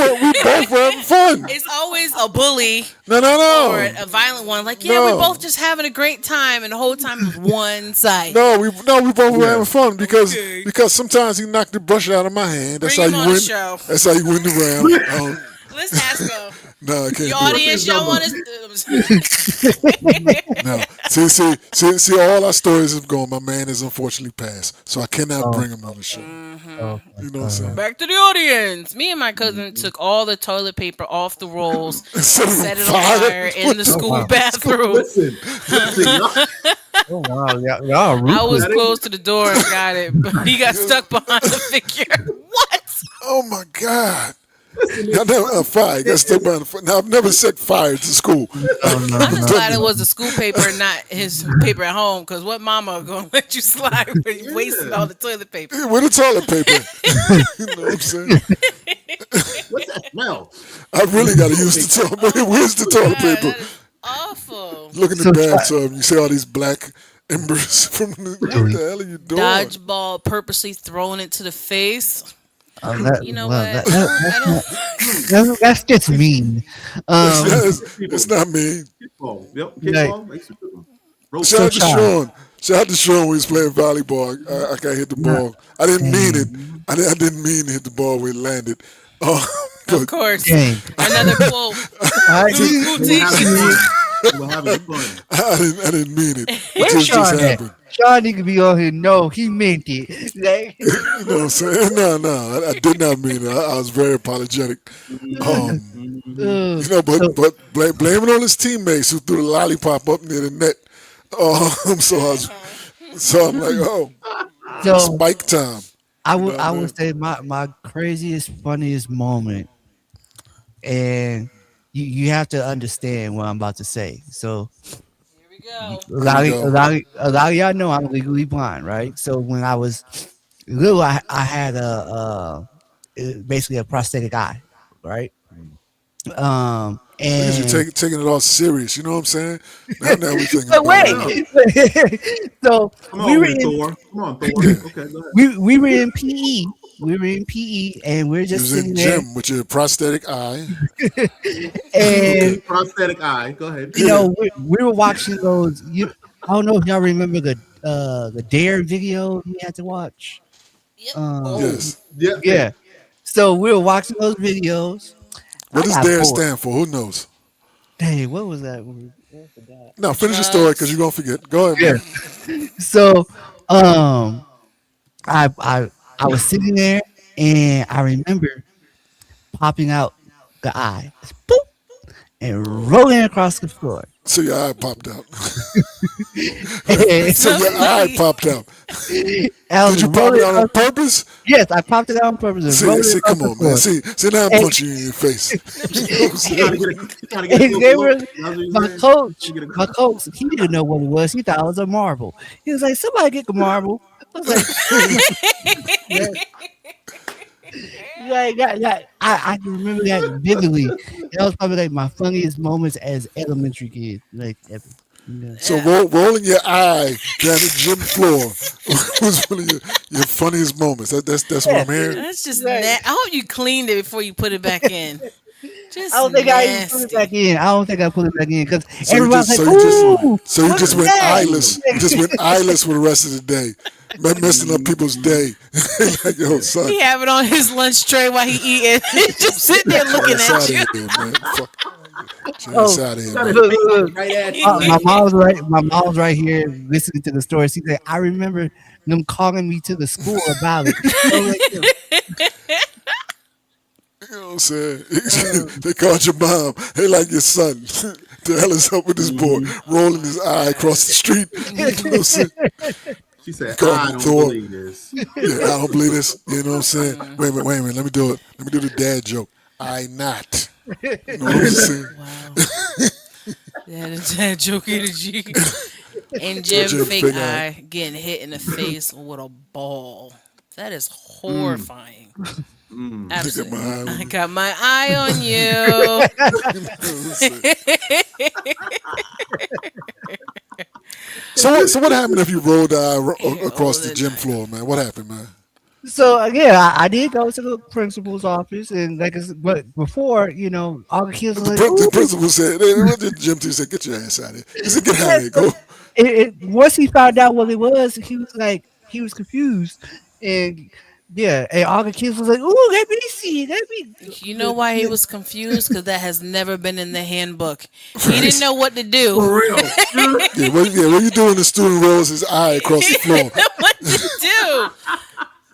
were having fun. It's always a bully No, or no, a violent one. Like, yeah, we're No. both just having a great time, and the whole time it was one side. no. We both were Yeah. having fun Okay. because sometimes he knocked the brush out of my hand. That's Bring how him you on the win. show. That's how you win the round. Let's ask him. No, I can't The do it. audience, y'all want No. See, all our stories have gone. My man is unfortunately passed, so I cannot Oh, bring him on the show. oh, You know what I'm saying? Back to the audience. Me and my cousin took all the toilet paper off the rolls, Set it on set it on fire. fire in the school wow. bathroom. Listen, y'all, Oh wow, y'all I was ruthless. close to the door and got it, but he got stuck behind the figure. What? Oh my God! I never fire. Got stuck by the fire. Now I've never set fire to school. Oh no, I'm just no. glad it was the school paper, not his paper at home. Because what mama gonna let you slide with you wasting all the toilet paper? With the toilet paper. You know what I'm saying? what's that smell? I really got to use the toilet paper. Where's the toilet God, paper? that is awful. Look in the So try- bathtub. You see all these black embers from what the hell are you doing? Dodgeball, purposely throwing it to the face. You know well, what? I don't. that's just mean. It's not me. Kickball. Yep, Like- kickball. I used to do them. Rope Shout out to try. Sean. Shout out to Sean when he was playing volleyball. I got hit the ball. I didn't mean it. I didn't mean to hit the ball where it landed. Of But course. Dang. Another quote. I Who We're teaches having you? fun. We're having fun. I didn't mean it. It Where's just Sean at? happened. Sean need to be on here. No, he meant it. Like, You know what I'm saying? No, I did not mean it. I was very apologetic. Blame it on his teammates who threw the lollipop up near the net. So I'm like, oh, so spike time. I would say my craziest, funniest moment and you have to understand what I'm about to say. So Here we go. a Here we lot, of, go. a lot, of, a lot of y'all know I'm legally blind, right? So when I was little, I had basically a prosthetic eye, right? Look at you And taking it all serious. You know what I'm saying? Now we thinking but about I all know. that. wait, so Come we on were here, in Thor. Come on, Thor. Yeah. Okay, go ahead. we were in PE. We were in PE, and we're You just was in sitting there, gym with your prosthetic eye. and Okay. Prosthetic eye. Go ahead. Yeah. we were watching those. I don't know if y'all remember the Dare video we had to watch. Yep. Um, Oh, Yes. yeah. yeah. So we were watching those videos. What I does got DARE bored. stand for? Who knows? Hey, what was that word? I forgot. Now finish the story because Drugs. you're gonna forget. Go ahead, Yeah. man. So, um, I I I was sitting there, and I remember popping out the eye, boop, and rolling across the floor. So your eye popped out. And That's So not your eye funny. popped out. I Did was you pop it rolling out on across. purpose? Yes, I popped it out on purpose and rolled it See, across come the on, man. floor. See, now I'm And, punching you in your face. You know what I'm You trying to saying? get a you trying to get a and closer they look. were That's what you're my saying. coach. You get a My coach, he didn't know what it was. He thought it was a marble. He was like, "Somebody get the marble." I was like, "That- I can remember that vividly. That was probably like my funniest moments as elementary kid, like ever. Yeah. So Yeah. rolling your eye down the gym floor was one of your funniest moments. That's what Yeah, I'm hearing. That's just right. I hope you cleaned it before you put it back in. I Just don't think I even put it back nasty. in. I don't think I put it back in because So you everybody's just like, so you just "Ooh, so you what just is went that?" Ooh. eyeless. You just went eyeless for the rest of the day, messing up people's day. Like yo, son, He have it on his lunch tray while he eating. Just sitting there get your looking ass at out of you. here, man. Fuck, get your ass Oh, out of here, Got his man. look, face look, look. right at you, My like mom's right. My mom's right here listening to the story. She said, "I remember them calling me to the school about it." I was like, "Yo, You know what I'm saying? uh, They called your mom. They like your son. The hell is up with this boy mhm. rolling his eye across the street? You know what I'm saying? She said, Call "I me don't Thor. believe this." Yeah, I don't believe this. You know what I'm saying? Mm, Wait a minute. Let me do it. Let me do the dad joke. I not. You know what I'm saying? wow. That is that joke energy. And So Jim Jim fake fake eye. eye getting hit in the face with a ball. That is Mm, horrifying. mm. Look at my Absolutely. eye. I got my eye on you. You know what I'm saying? So what happened if you rolled the eye Here, across hold the the gym knife. floor, man? What happened, man? So again, I did go to the principal's office, and like, but before, all the kids were like, The "Ooh." principal said, the gym teacher said, get your ass out of here. He said, get out Yeah, of here. so Go. once he found out what it was, he was confused, and yeah, and all the kids was like, "Ooh, let me see, let me." You know why he was confused? Because that has never been in the handbook. He didn't Right. know what to do. For real. What you doing? The student rolls his eye across He the floor. didn't know what to do.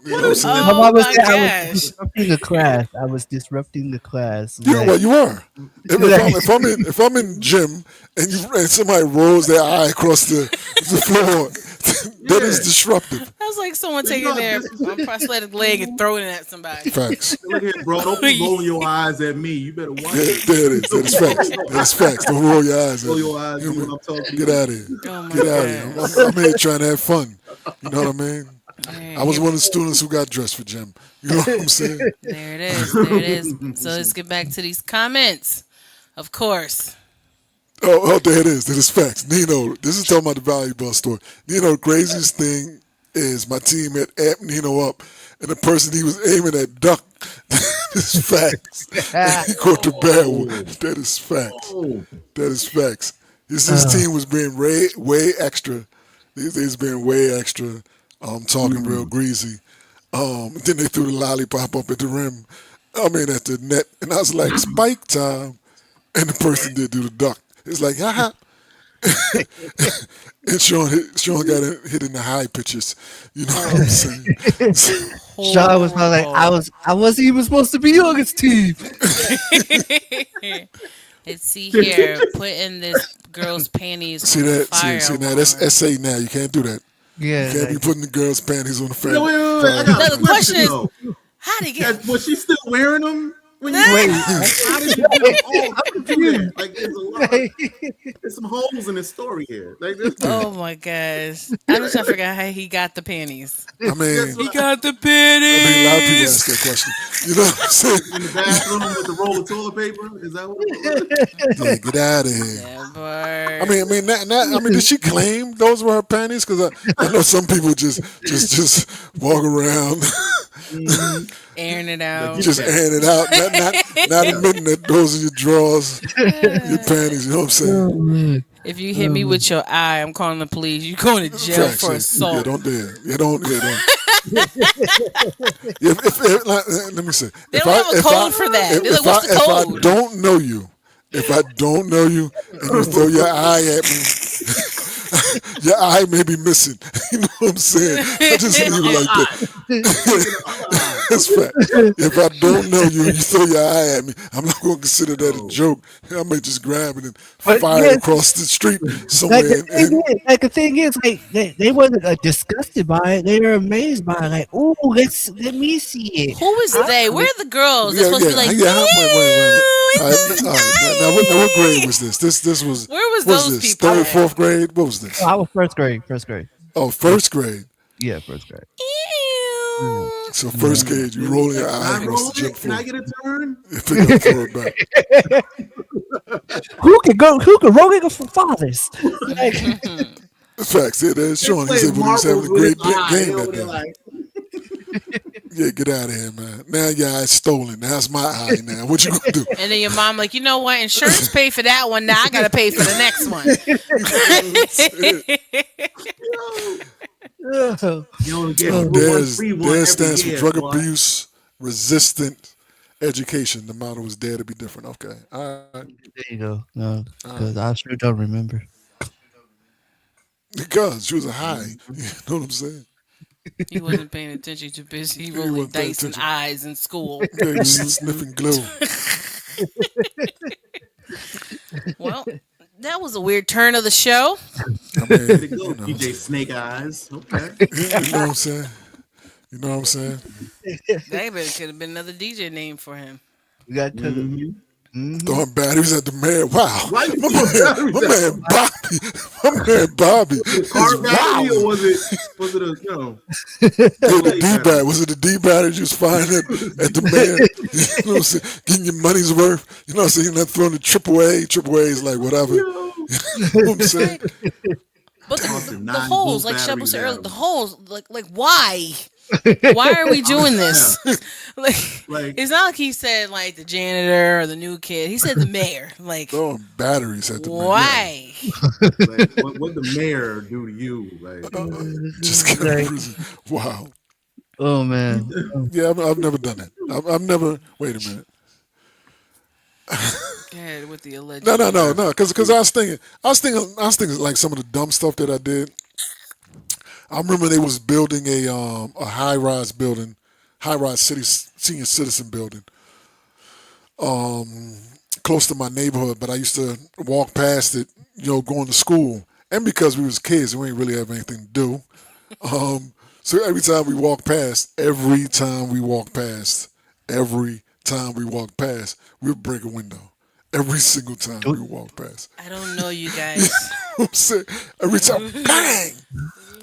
You know what I'm My saying? Oh mama my said I was gosh. disrupting the class. I was disrupting the class. You know Like, what? You are. like If I'm in gym and somebody rolls their eye across the floor, that is Yeah. disruptive. That's like someone You taking know, their this is prosthetic leg and throwing it at somebody. Facts. look here, bro. Don't be rolling your eyes at me. You better watch There, it. there it is. That is facts. That is facts. Don't roll your eyes Roll at me. your eyes You at me know when what I'm talking I to mean? Get you. out of here. Oh my Get out of here. gosh. I'm here trying to have fun. You know what I mean? I was Here, one of the students who got dressed for gym. You know what I'm saying? there it is. There it is. So let's get back to these comments. Of course. There it is. That is facts. Nino, this is talking about the volleyball story. Nino, the craziest thing is my team had amped Nino up, and the person he was aiming at ducked. That is facts. And he caught the barrel. Oh, That is facts. oh. That is facts. His uh, team was being way extra. These days being way extra, talking real Mm. greasy. Then they threw the lollipop up at the rim. I mean at the net, and I was like, spike time. And the person did do the duck. It's like, ha. And Sean got hit in the high pitches. You know what I'm saying? Sean was probably like, Horrible. I wasn't even supposed to be on his team." Let's see here. Putting this girl's panties See on the that? fire See now that's alarm. essay now. You can't do that. You Yeah, can't be like, putting the girls' panties on the No, fire. wait. I Fire got No, a the alarm. question question is, though. how did he get? Was she still wearing them? When you Wait, how did you do all I'm how did you do that? confused. Like there's a lot of there's some holes in this story here. Like this, Oh my gosh. I'm just trying to figure out how he got the panties. I that's mean, He what got the I mean, a lot of people ask that panties. question. You know what I'm saying? in the bathroom with the roll of toilet paper. Is that what it was? Yeah, get out of here. That part. I mean, did she claim those were her panties? Because I know some people just walk around, Mhm. Airing it The out. Kit just Kat. airing it out, not admitting that those are your drawers, your panties. You know what I'm saying? Oh man. If you hit Oh me man. with your eye, I'm calling the police. You going to jail Facts. for Yeah, assault. don't dare. Yeah, don't. If like, let me say, They don't have a code for that. They're like, what's the if I code? don't know you, if I don't know you, and you throw your eye at me, your eye may be missing. You know what I'm saying? I just In the leave it other like eye. that. Look in the other eye. That's fact. If I don't know you and you throw your eye at me, I'm not going to consider that a Yo. joke. I may just grab it and But fire it yes, across the street like somewhere. the thing is, like they wasn't disgusted by it. They were amazed by it. Like, oh, let me see it. Who is I, they? Where are the girls? They're Yeah, supposed to be yeah, like, yeah. Wait. ew, All right, it's all so right. Now, what grade was this? This was Where was what was those this? people Third, at? fourth grade? What was this? I was first grade. First grade. Oh, First, first grade. yeah, first grade. Ew. Yeah. So first Mhm. grade, you rolling your Can I eye across roll the gym it? Can I floor, get a turn? and pick it up, throw it back. Who could go? Who could roll it for fathers? Like, Facts. Yeah, there's He's Sean. He said playing when he was having marbles a with his great eye. He game that over there day. like, Yeah, get out of here, man. Now your eye's stolen. Now it's my eye. Now what you gonna do? And then your mom like, you know what? Insurance paid for that one. Now I gotta pay for the next one. oh, you only get Oh, one DARES, free one DARE every stands for year, drug boy. abuse resistant education. The motto is dare to be different. Okay, all right, there you go. No, all right. because I sure don't remember. Because she was a high. You know what I'm saying? He wasn't paying attention, too busy He rolling wasn't paying dice and attention. eyes in school. Yeah, he was Mhm. sniffing glue. Well, that was a weird turn of the show. I Way to mean, go, DJ Snake Eyes. Okay. you know what I'm saying? You know what I'm saying? That could have been another DJ name for him. We got to the. Mm-hmm. Mm-hmm. Throwing batteries at the man. Wow, Why you throwing batteries my at man him? Bobby, my man Bobby Was it a is car battery or wilding. was it a Yeah, the AA D battery? bat. Was it the D batteries you was firing at the man? You know what I'm saying? Getting your money's worth. You know what I'm saying? You're not throwing the triple A. Triple A is like whatever. Yo, You know what I'm saying? Like, but tossing the 9 holes, volt like Shovel batteries said at earlier, the him. holes, like why? Why are we doing Yeah, this? Like, like it's not like he said like the janitor or the new kid. He said the mayor. Like, Throwing batteries at the man. Yeah. why? what the mayor do to you? Like Just get out of Like, prison. Wow. oh man. Yeah, I've never done that. I've never. Wait a minute. Go ahead with the No, no, allegedly. no, no. Because I was thinking like some of the dumb stuff that I did. I remember they was building a high rise building, high rise city senior citizen building, close to my neighborhood. But I used to walk past it, going to school. And because we was kids and we didn't really have anything to do, so every time we walked past, we would break a window. Every single time we walked past. I don't know you You know guys. what I'm saying? Every time, bang!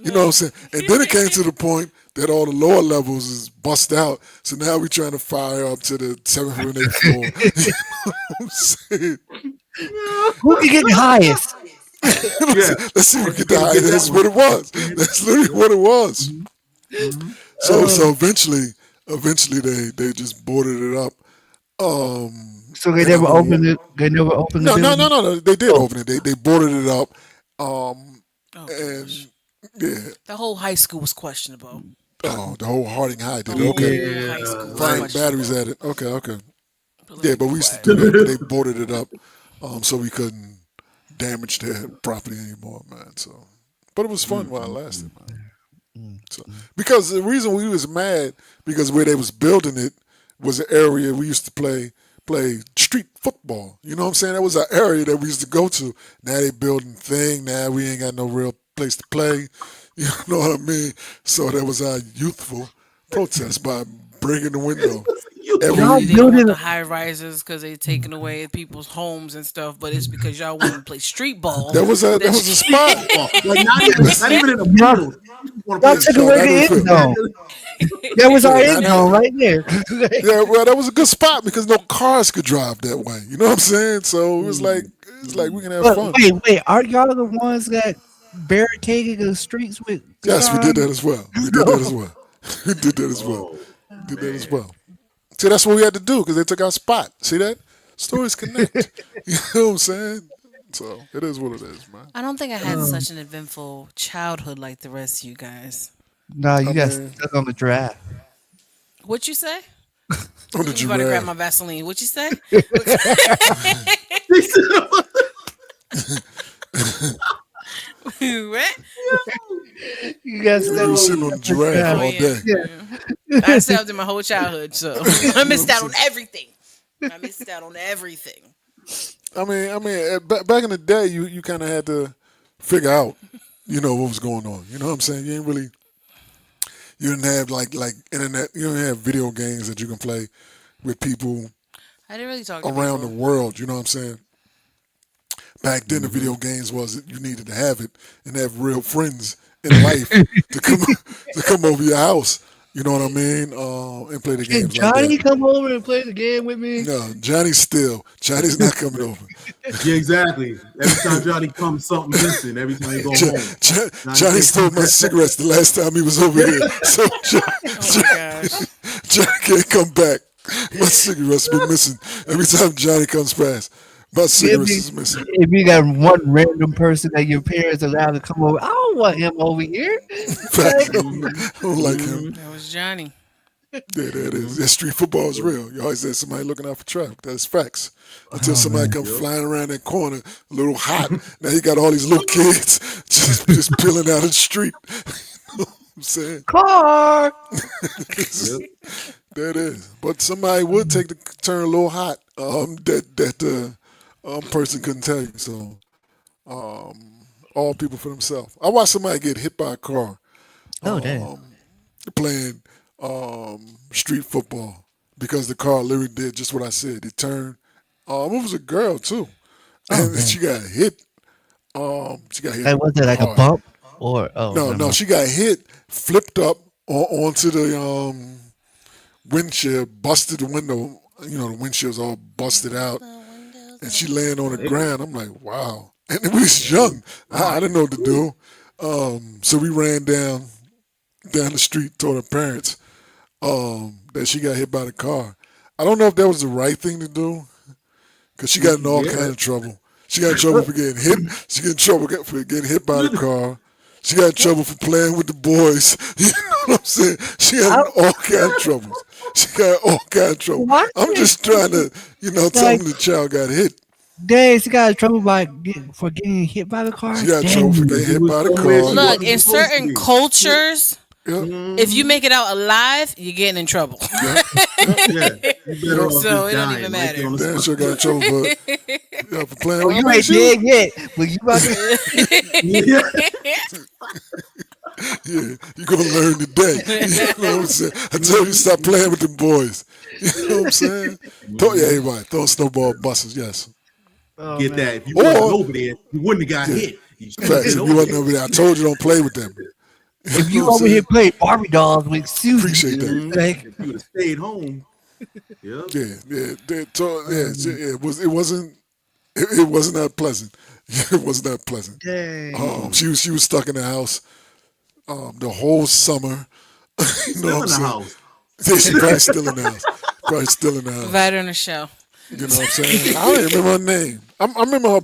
You know what I'm saying? And then it came to the point that all the lower levels is bust out. So now we're trying to fire up to the 7th and 8th floor. You know what I'm saying? Who can get the highest? yeah, Let's see if we get the get high. that That's one. what it was. That's literally what it was. Mhm. So eventually they just boarded it up. So they And I never remember, opened it. They never opened the no, building. no. They did Oh, open it. They boarded it up. Um, Oh and gosh, yeah. the whole high school was questionable. Oh, the whole Harding High The did it. Okay. whole high Yeah, school was Firing like batteries questionable. at it. Okay. But let Yeah, me but be we used to quiet. do that. But they boarded it up, so we couldn't damage their property anymore, man. So, but it was fun while it lasted, man. mm, So, because the reason we was mad because where they was building it was an area we used to play street football. You know what I'm saying? That was our area that we used to go to. Now they building thing. Now we ain't got no real place to play. You know what I mean? So that was our youthful protest by breaking the window. Y'all Usually they don't want building the high rises because they taking away people's homes and stuff, but it's because y'all want to play street ball. That was a spot. Football. Like not even in a y'all, field. You just want to y'all play in the took No, away not in the the end field. zone. That was our Yeah, end zone right there. yeah, well, that was a good spot because no cars could drive that way. You know what I'm saying? So it's like we can have But fun. wait, aren't y'all the ones that barricaded the streets with Yes, we did guitars? that as well. We did that as well. We did that as well. Oh Did that as man. well. See, that's what we had to do because they took our spot. See that? Stories connect. You know what I'm saying? So it is what it is, man. I don't think I had such an eventful childhood like the rest of you guys. No, I you got mean, stuck on the draft. What you say? on the You about to grab my giraffe. Vaseline? What you say? What? You got We stuck were on sitting on the the giraffe Oh draft. all yeah, day. yeah. Yeah. I saved in my whole childhood, so I You know missed what out I'm on saying? everything. I missed out on everything. Back in the day, you kind of had to figure out, what was going on. You know what I'm saying? You didn't have like internet. You didn't have video games that you can play with people I didn't really talk to around the people. world. You know what I'm saying? Back then, the Mm-hmm. video games was that you needed to have it and have real friends in life to come to come over your house. You know what I mean? And play the Can games like that. Johnny come over and play the game with me? No, Johnny's not coming over. Yeah, exactly. Every time Johnny comes, something missing. Every time he go home, Johnny Johnny can't stole come my back. cigarettes the last time he was over here. So Oh my gosh. Johnny can't come back. My cigarettes been missing every time Johnny comes past. My If cigarettes you, is missing. if you got one random person that your parents allowed to come over, I don't want him over here. Facts. Like, Mm-hmm. I don't like him. Mm-hmm. That was Johnny. Yeah, that is. Mm-hmm. That street football is real. You always had somebody looking out for traffic. That's facts. Until oh somebody man, come Yep. flying around that corner, a little hot. Now you got all these little kids just peeling out of the street. I'm saying car. Yep. that is. But somebody would take the turn a little hot. That person couldn't tell you. So all people for themselves. I watched somebody get hit by a car Oh damn. playing street football because the car literally did just what I said. It turned. It was a girl too, Oh and damn. she got hit. She got hit Like was it like a hard. bump or oh No, never no, mind. she got hit, flipped up onto the windshield, busted the window. The windshield's all busted out, The windows and are she laying on the Damn. ground. I'm like, wow. And we was Yeah. young. I didn't know what to do. So we ran down the street, told her parents that she got hit by the car. I don't know if that was the right thing to do because she got in all Yeah. kind of trouble. She got in trouble for getting hit. She got in trouble for getting hit by the car. She got in trouble for playing with the boys. You know what I'm saying? She got I, in all kind of troubles. She got in all kind of trouble. why I'm can't just trying to, tell like them the child got hit. dang, she got in trouble for getting hit by the car? She got in trouble for Dang. getting She hit was by the somewhere car. she Yeah, Look, wasn't in supposed to certain be. cultures, yeah, if you Mm-hmm. make it out alive, you're getting in trouble. yeah, yeah, Yeah, you better yeah. off So just it don't even dying right there matter. on the Damn spot. sure got in trouble for playing. Oh, I you mean, ain't dead yet, but you about to. Yeah. yeah, you're gonna learn today. You know what I'm saying? I told you stop playing with them boys. You know what I'm saying? Yeah, Mhm. everybody throwing snowball buses, yes. Oh Get man. that. If you wasn't Or over there, you wouldn't have got yeah, hit. You should have facts. been If you over wasn't there. over there, I told you don't play with them. If You know you what I'm over here saying? playing Barbie dolls with Susie, Appreciate that. Mhm. like, If you would have stayed home, yep. Yeah, yeah, it wasn't that pleasant. It wasn't that pleasant. dang. She was stuck in the house the whole summer. You know what Still I'm in the saying? house. Yeah, she probably still in the house. Probably still in the house. Invite her on the show. You know what I'm saying? I don't even remember her name. I remember her.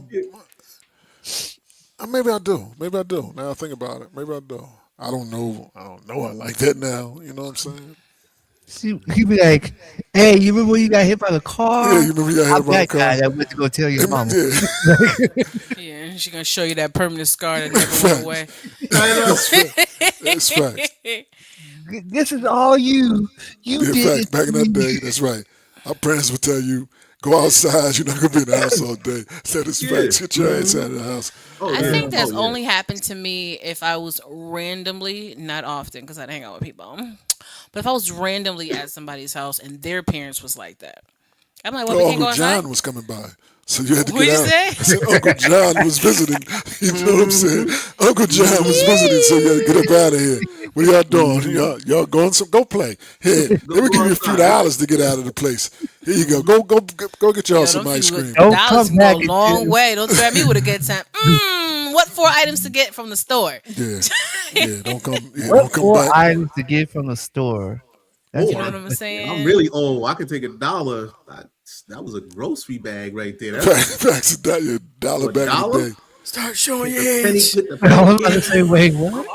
Maybe I do. Maybe I do. Now I think about it. Maybe I do. I don't know. I don't know her like that now. You know what I'm saying? He be like, "Hey, you remember when you got hit by the Yeah, car? you remember you got hit I'm by the that guy car? that went to go tell your mama." Yeah, Yeah, she's gonna show you that permanent scar that never went facts. away. I know. That's facts. This is all you. You Yeah, did facts. this Back to in that me. day, that's right. Our parents would tell you, Go outside. You're not gonna be in the house all day. That is Yeah. facts. Get your ass out of the house. Oh I yeah. think Uh, that's Oh yeah. only happened to me if I was randomly, not often, because I didn't hang out with people. But if I was randomly at somebody's house and their parents was like that, I'm like, what? We Oh, can't Uncle go outside. John was coming by, so you had to get What'd you out. say? I said Uncle John was visiting. You know what I'm saying? Mm-hmm. Uncle John was visiting, so you had to get up out of here. What y'all doing? Mm-hmm. Y'all going some? Go play. Here, let me Go give you a few outside. dollars to get out of the place. Here you go. Go get y'all Yo, some them ice few cream. don't dollars come can go back a long until way. Don't threaten me with a good time. What 4 items to get from the store? Yeah, yeah. Don't come. Yeah, what don't come 4 back. items to get from the store. That's You know what Or I'm I'm saying? really old. I could take $1. That was a grocery bag right there. That's Facts of that. Yeah, dollar a back in the dollar. day. Start showing Hit your the penny. age. Hit the I penny was about to game. say, wait, what?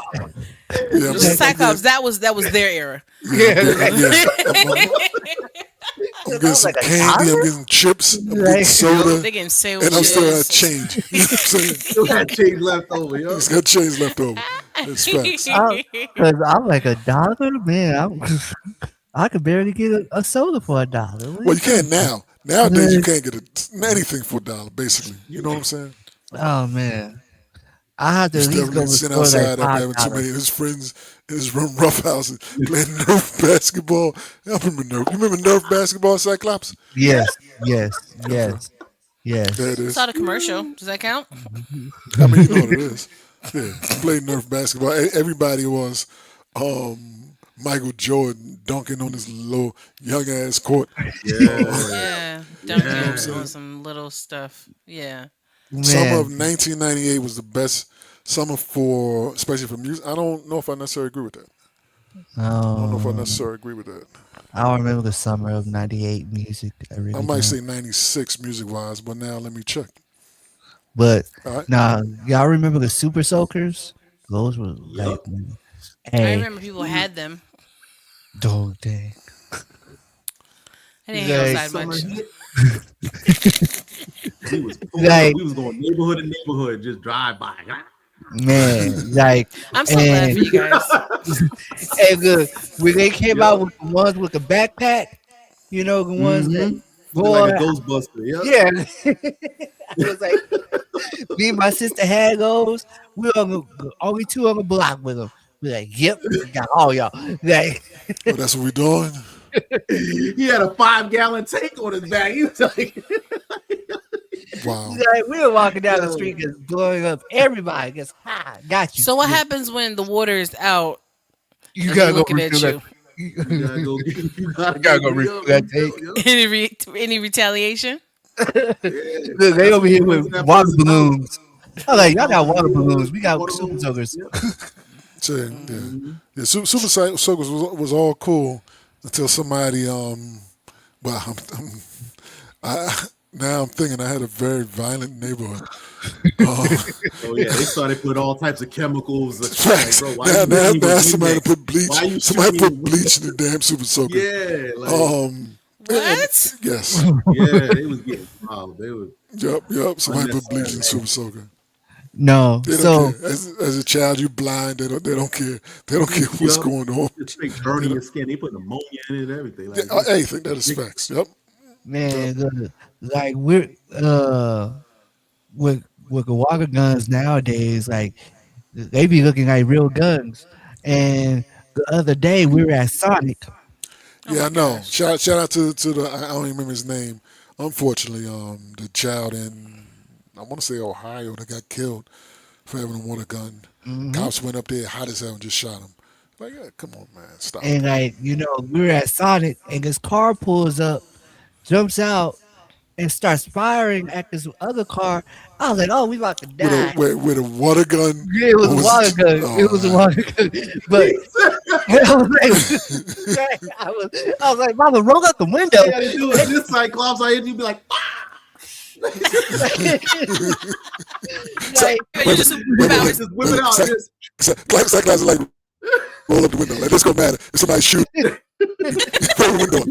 Yeah, Like, I'm Cyclops, getting. that was their era. Yeah, yeah, like, yeah. I'm that getting was some like a candy. I'm dollar. getting chips. I'm getting Like, Yup, soda, they getting and I'm still at sandwiches. change. You know what I'm saying? Still had change left over, I yo. just got change left over. It's facts. Cause I'm like $1, man. I could barely get a soda for $1. What are Well, you you can't talking now. Nowadays, you about? can't get anything for $1, basically. You know what I'm saying? Oh man, I have to at Used to least definitely go to the sit store like outside after five having too dollars. many of his friends in his room roughhouses playing Nerf basketball. I remember Nerf. You remember Nerf basketball, Cyclops? Yes, yes, Okay, yes, there it yes. Saw is. the commercial. Does that count? I mean, you know what it is. Yeah, I played Nerf basketball. Everybody was Michael Jordan dunking on his little young ass court. Yeah. Yeah, You know what I'm dunking Yeah. on saying? some little stuff. Yeah. Summer Man, of 1998 was the best summer for, especially for music. I don't know if I necessarily agree with that. I don't know if I um, necessarily agree with that. I don't remember the summer of '98 music. I I really might don't. say 96 music wise, but now let me check. But All right. nah, y'all remember the Super Soakers? Those were like, Yup. I hey, remember people had them. don't they? I didn't hang Like, outside Summer much. hit. We was pulling up. like, We was going neighborhood to neighborhood, just drive by. man, like, I'm so glad for and you guys. and look, when they came out Yup. with the ones with the backpack, the ones that, Mm-hmm. Look like boy, a Ghostbuster. Yup. yeah, I was like, me and my sister had those. We were only two on the block with them. We like, yep, we got all y'all. Like, Oh, that's what we're doing? He had a 5-gallon tank on his back. He was like, Wow. we were walking down the yo, street just blowing up everybody. Just got you. So what Yeah, happens when the water is out you and they gotta go looking refill at that. you? you gotta go get, you You gotta gotta go go re-up, refill that tank. refill. Yup. Any retaliation? Yeah. Look, they That's over when you here cleansing with that water person's house. balloons. I was like, y'all got water Water, balloons. We got water super hose. soakers. Yep. So, yeah. Mm-hmm. Yeah, Super Soakers was all cool until somebody, well, now I'm thinking I had a very violent neighborhood. Oh yeah, they started putting all types of chemicals. Like, Facts. bro, why Now, you now, hitting me now with somebody Windex? put bleach. Why you Somebody shooting me put with bleach in Windex? the damn Super Soaker. Yeah, like Um, and What? yes, yeah, they was getting wild. They were yep. Somebody put bleach in unnecessary. the Super Soaker. No, They don't so care. As a child, you blind. They don't care. They don't care what's Yup. going on. It's straight They burning don't, your skin. They put ammonia in it and everything. yeah, Like it's anything that is ridiculous. facts. Yep. Yep. man, look, like we're with the water guns nowadays, like they be looking like real guns. And the other day we were at Sonic. Oh Yeah, my I know. gosh. Shout out to the I don't even remember his name. Unfortunately, the child in I want to say Ohio that got killed for having a water gun. Hmm. Cops went up there hot as hell and just shot him. Like, yeah, come on, man, stop. And like, we were at Sonic and this car pulls up, jumps out, and starts firing at this other car. I was like, oh, we about to With a die. with a water gun, Yeah, it was or a was water it? gun. It was a Oh, water gun. But I was like, I was like, Mama, roll up the window. All you gotta do is this Cyclops. I hit you be like, so, Like, Your wait, superpowers. just whip it out. Just Black guys are like roll up the window. Like, this gonna matter if somebody shoot roll the window up.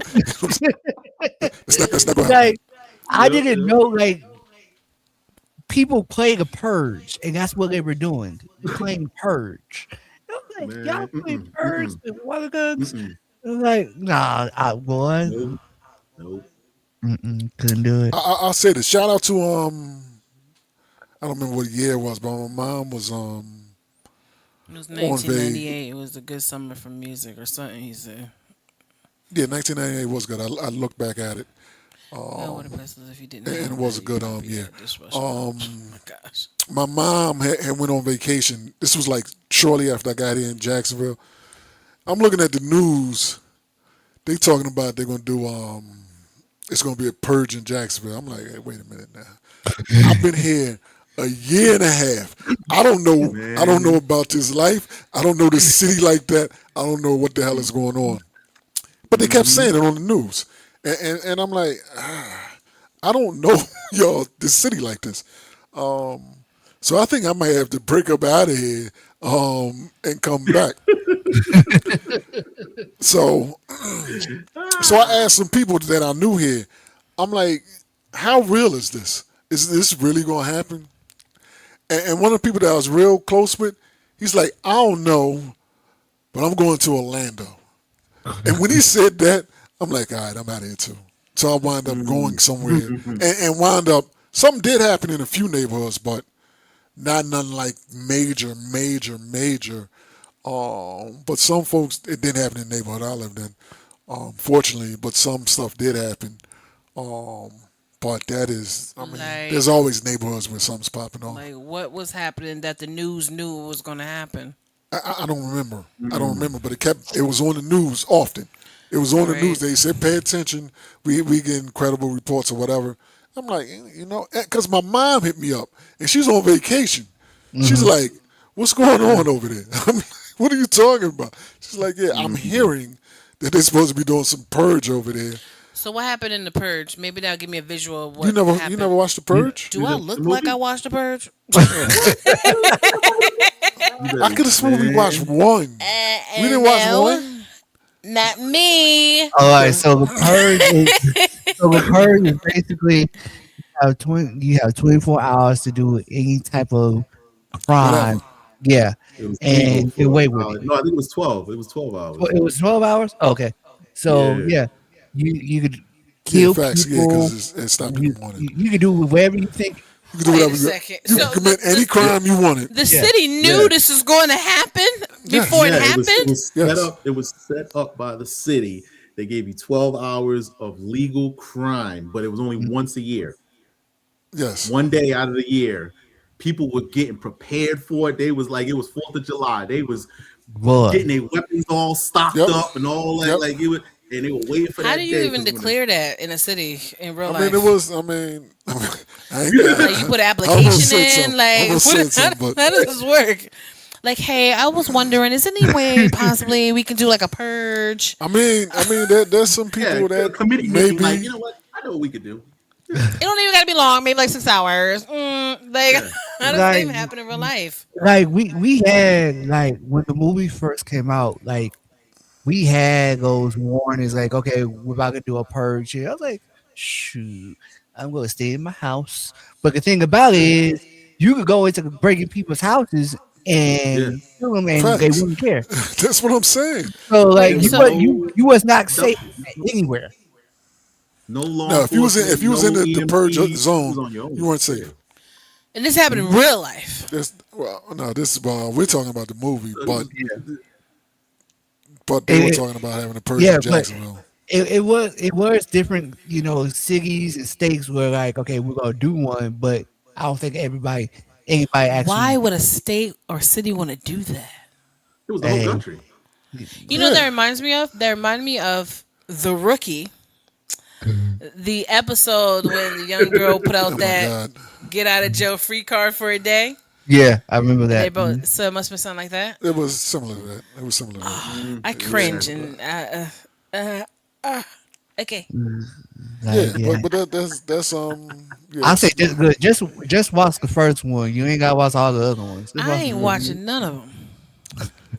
That's not gonna happen. like I yeah, didn't yeah. know like people playing a purge, and that's what they were doing, playing purge. I was like, y'all Man, play mm-mm, purge mm-mm, with water guns? mm-mm. I was like, nah, boy, Nope, nope. Couldn't do it. I'll say this. Shout out to I don't remember what year it was, but my mom was It was on vague. 1998. It was a good summer for music or something. He said. Yeah, 1998 was good. I look back at it, Oh, what a place if you didn't and have it was that. a You good could be year. that dishwasher. Oh Um, my gosh. my mom had went on vacation. This was like shortly after I got here in Jacksonville. I'm looking at the news. They talking about they're gonna do it's gonna be a purge in Jacksonville. I'm like, hey, wait a minute now. I've been here a year and a half. I don't know. I don't know Man. about this life. I don't know this city like that. I don't know what the hell is going on. But they kept Mm-hmm. saying it on the news, and I'm like, I don't know y'all this city like this. So I think I might have to break up out of here and come back. So so I asked some people that I knew here. I'm like, how real is this? Is this really gonna happen? And one of the people that I was real close with, he's like, I don't know, but I'm going to Orlando. And when he said that, I'm like, all right, I'm out of here too. So I wound up going somewhere and wound up. Something did happen in a few neighborhoods, but not nothing like major, major, major. But some folks, it didn't happen in the neighborhood I lived in, fortunately. But some stuff did happen. Um, but that is, I mean, there's Like, always neighborhoods where something's popping off. like what was happening that the news knew was going to happen? I don't remember. I don't remember, but it was on the news often. It was on the news. Right. They said, pay attention. We get incredible reports or whatever. I'm like, because my mom hit me up and she's on vacation. She's like, what's going on over there? I'm like, what are you talking about? She's like, yeah, I'm hearing that they're supposed to be doing some purge over there. So what happened in the purge? Maybe that'll give me a visual of You what never happened. watched the purge? Do I look The like I movie? watched the purge? You I better, could have sworn we watched man. one. We didn't watch No, one. not me. All right, Okay, so the purge is basically you have 24 hours to do any type of whatever. crime. Yeah, It was and legal you get for away with it. no, I think it was 12. It was 12 hours. It was 12 hours. Okay, so Yeah. yeah, you could Yeah, kill facts. Yeah, people. because it stopped in the morning. You can do whatever you think. You can do Wait whatever a second. you So can commit any crime you wanted. the Yeah, city knew Yeah. this was going to happen before Yes, it Yeah, it happened. was set yes, up. It was set up by the city. They gave you 12 hours of legal crime, but it was only once a year. yes. One day out of the year. People were getting prepared for it. They was like it was 4th of July. They was boy. getting their weapons all stocked Yep, up and all that yep. like it was, and they were waiting for How do that you day even because when the declare that in a city in real I mean, it life? was. I mean, I ain't. Like you put an I almost application said in. something. I Like almost what, said something, but how does this work? Like, hey, I was wondering, is there any way possibly we can do like a purge? there's some yeah, people a that committee meeting, like, maybe. you know what? I know what we could do. It don't even gotta be long. Maybe like 6 hours. Like, Yeah. how does that Like even happen in real life? we had like when the movie first came out, like we had those warnings like, okay, we're about to do a purge here. I was like, shoot, I'm gonna stay in my house. But the thing about it is you could go into breaking people's houses Yeah. and kill them and they Facts. wouldn't care. That's what I'm saying. So like There Wait, was so you was not safe nothing. anywhere. No law No, enforcement, if you was in no the purge EMT. You was zone, on your you own. weren't Yeah. safe. and this happened in real life. No, this is we're talking about the movie, but Yeah. they were It, talking about having a purge yeah, in but Jacksonville. it was different, cities and states were like, okay, we're gonna do one, but I don't think anybody Why actually would a state or city want to do that? It was the whole hey country. You know what Yeah. that reminds me of? That reminded me of The Rookie, the episode when the young girl put Oh out my that God, get out of jail free card for a day. yeah, I remember They that. both so it must be something like that. it was similar to that. It was similar to that. I Yeah. cringe and okay. Like, Yeah, yeah. but that's yeah, I say that's just good. Just watch the first one. You ain't gotta watch all the other ones. Just I watch the ain't first one. watching none of them.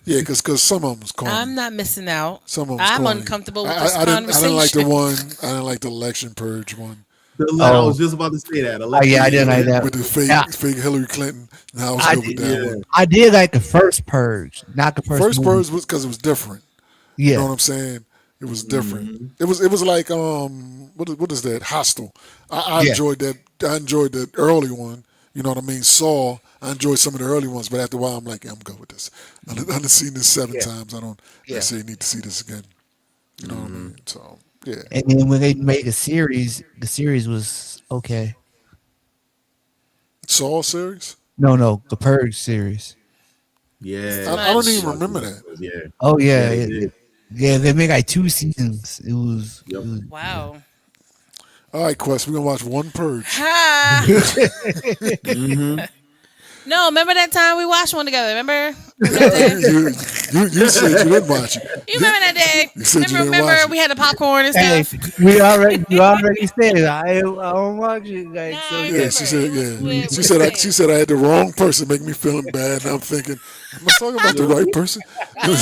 yeah, because some of them was corny. I'm not missing out. Some of them was I'm corny. uncomfortable with this I didn't like the conversation. one. I didn't like the election purge one I Oh, was just about to say that. yeah, I Election. didn't like that. with the Yeah, fake Hillary Clinton. And I was I good with did. that Yeah. one. I did like the first Purge, not the first First movie. purge was because it was different. You know Yeah, what I'm saying? It was different. Hmm. It was like what is that? Hostile. I Yeah, enjoyed that. I enjoyed the early one. You know what I mean? Saw. I enjoyed some of the early ones, but after a while, I'm like, yeah, I'm good with this. I've seen this seven yeah, times. I don't yeah. necessarily need to see this again. You know what I Hmm. mean? So yeah. And then when they made a series, the series was okay. Saw series. No, no, the Purge series. It's Yeah, too I I don't didn't even much. watch remember the that. episode. Yeah, Oh yeah, yeah, they did. yeah. They made like 2 seasons. It Yep. was yeah. Wow. All right, Quest. We're gonna watch one Purge. Ha! Hmm. No, remember that time we watched one together? Remember that day? You said you didn't watch it. You remember that day? You said you Remember, didn't watch remember it. we had the popcorn and Hey, stuff. you already said I don't watch it No, like so. I Yeah, Yeah, remember. she said. It was Yeah, with she what's his said. name? She said I had the wrong person, make me feeling bad. And I'm thinking, am I talking about the Yep. right person? Am Ah,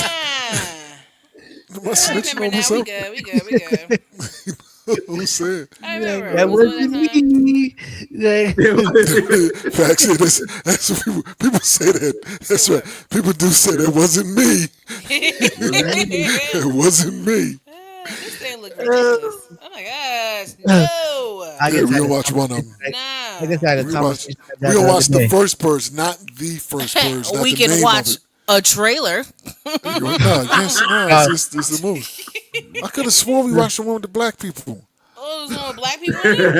I I snitching remember on now. We myself? good. We good. We good. I'm saying. I like, remember. It that was one of wasn't that time. me. Like, Facts. Yeah, that's what people say that. Say That's right. what? People do say that wasn't me. Wasn't me. It wasn't me. This thing look uh, ridiculous. Oh my gosh. No. I Yeah, guess we I had gonna a watch one of conversation. them. I guess I Nah. had a We gonna watch. conversation like We that the gonna other watch the day. first purge, not the first purge, not We the can name of watch it. a trailer. No, you can't. No, Uh, it's the movie. I could have sworn we watched the one with the black people. Oh, there's one with black people in it.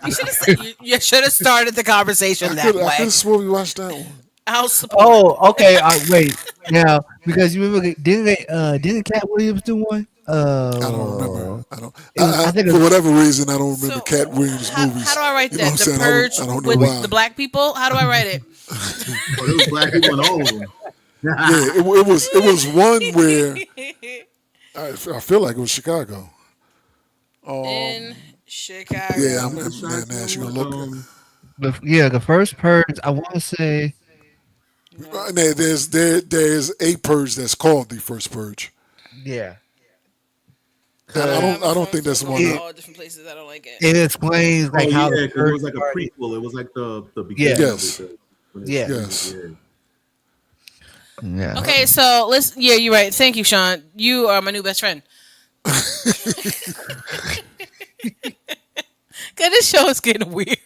You should have said. You should have started the conversation that I could way. have sworn we watched that one. I'll support. oh, okay. Wait now because you remember didn't Cat Williams do one? I don't remember. I don't. I think it For was, whatever reason, I don't remember So, Cat Williams how movies. do I write You know what I'm that? The saying? Purge I don't know with why. the black people. How do I write it? Oh, there was black people in all of them. Yeah, it was one where I feel like it was Chicago. In Um, yeah, Chicago. I'm man. Nash, you gonna look. the first Purge. I want to say No. There's a purge that's called the first purge. yeah. I Cause don't My I don't phone's think that's the going one to it, that. all different places. I don't like it. it explains Oh like how the yeah, because it Purge was like a started. prequel. It was like the Yeah, beginning of it. Yes, When yeah, yes. yeah. yeah. Okay, so let's. Yeah, you're right. Thank you, Sean. You are my new best friend. Cause this show is getting weird.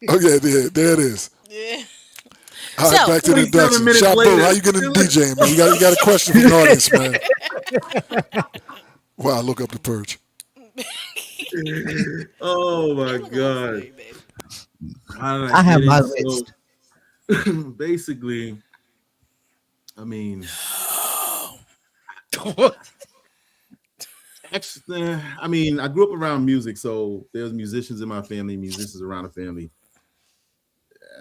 Oh yeah, there it is. Yeah. All right, So back to the 27 introduction. minutes Shop Bro, later. how you getting into DJing, man? You got a question for the audience, man? Wow, look up the purge. Oh I'm my looking one for god. you, babe. How did I I have get my in? list. So basically, I mean, actually, I mean, I grew up around music, so there's musicians in my family, musicians around the family.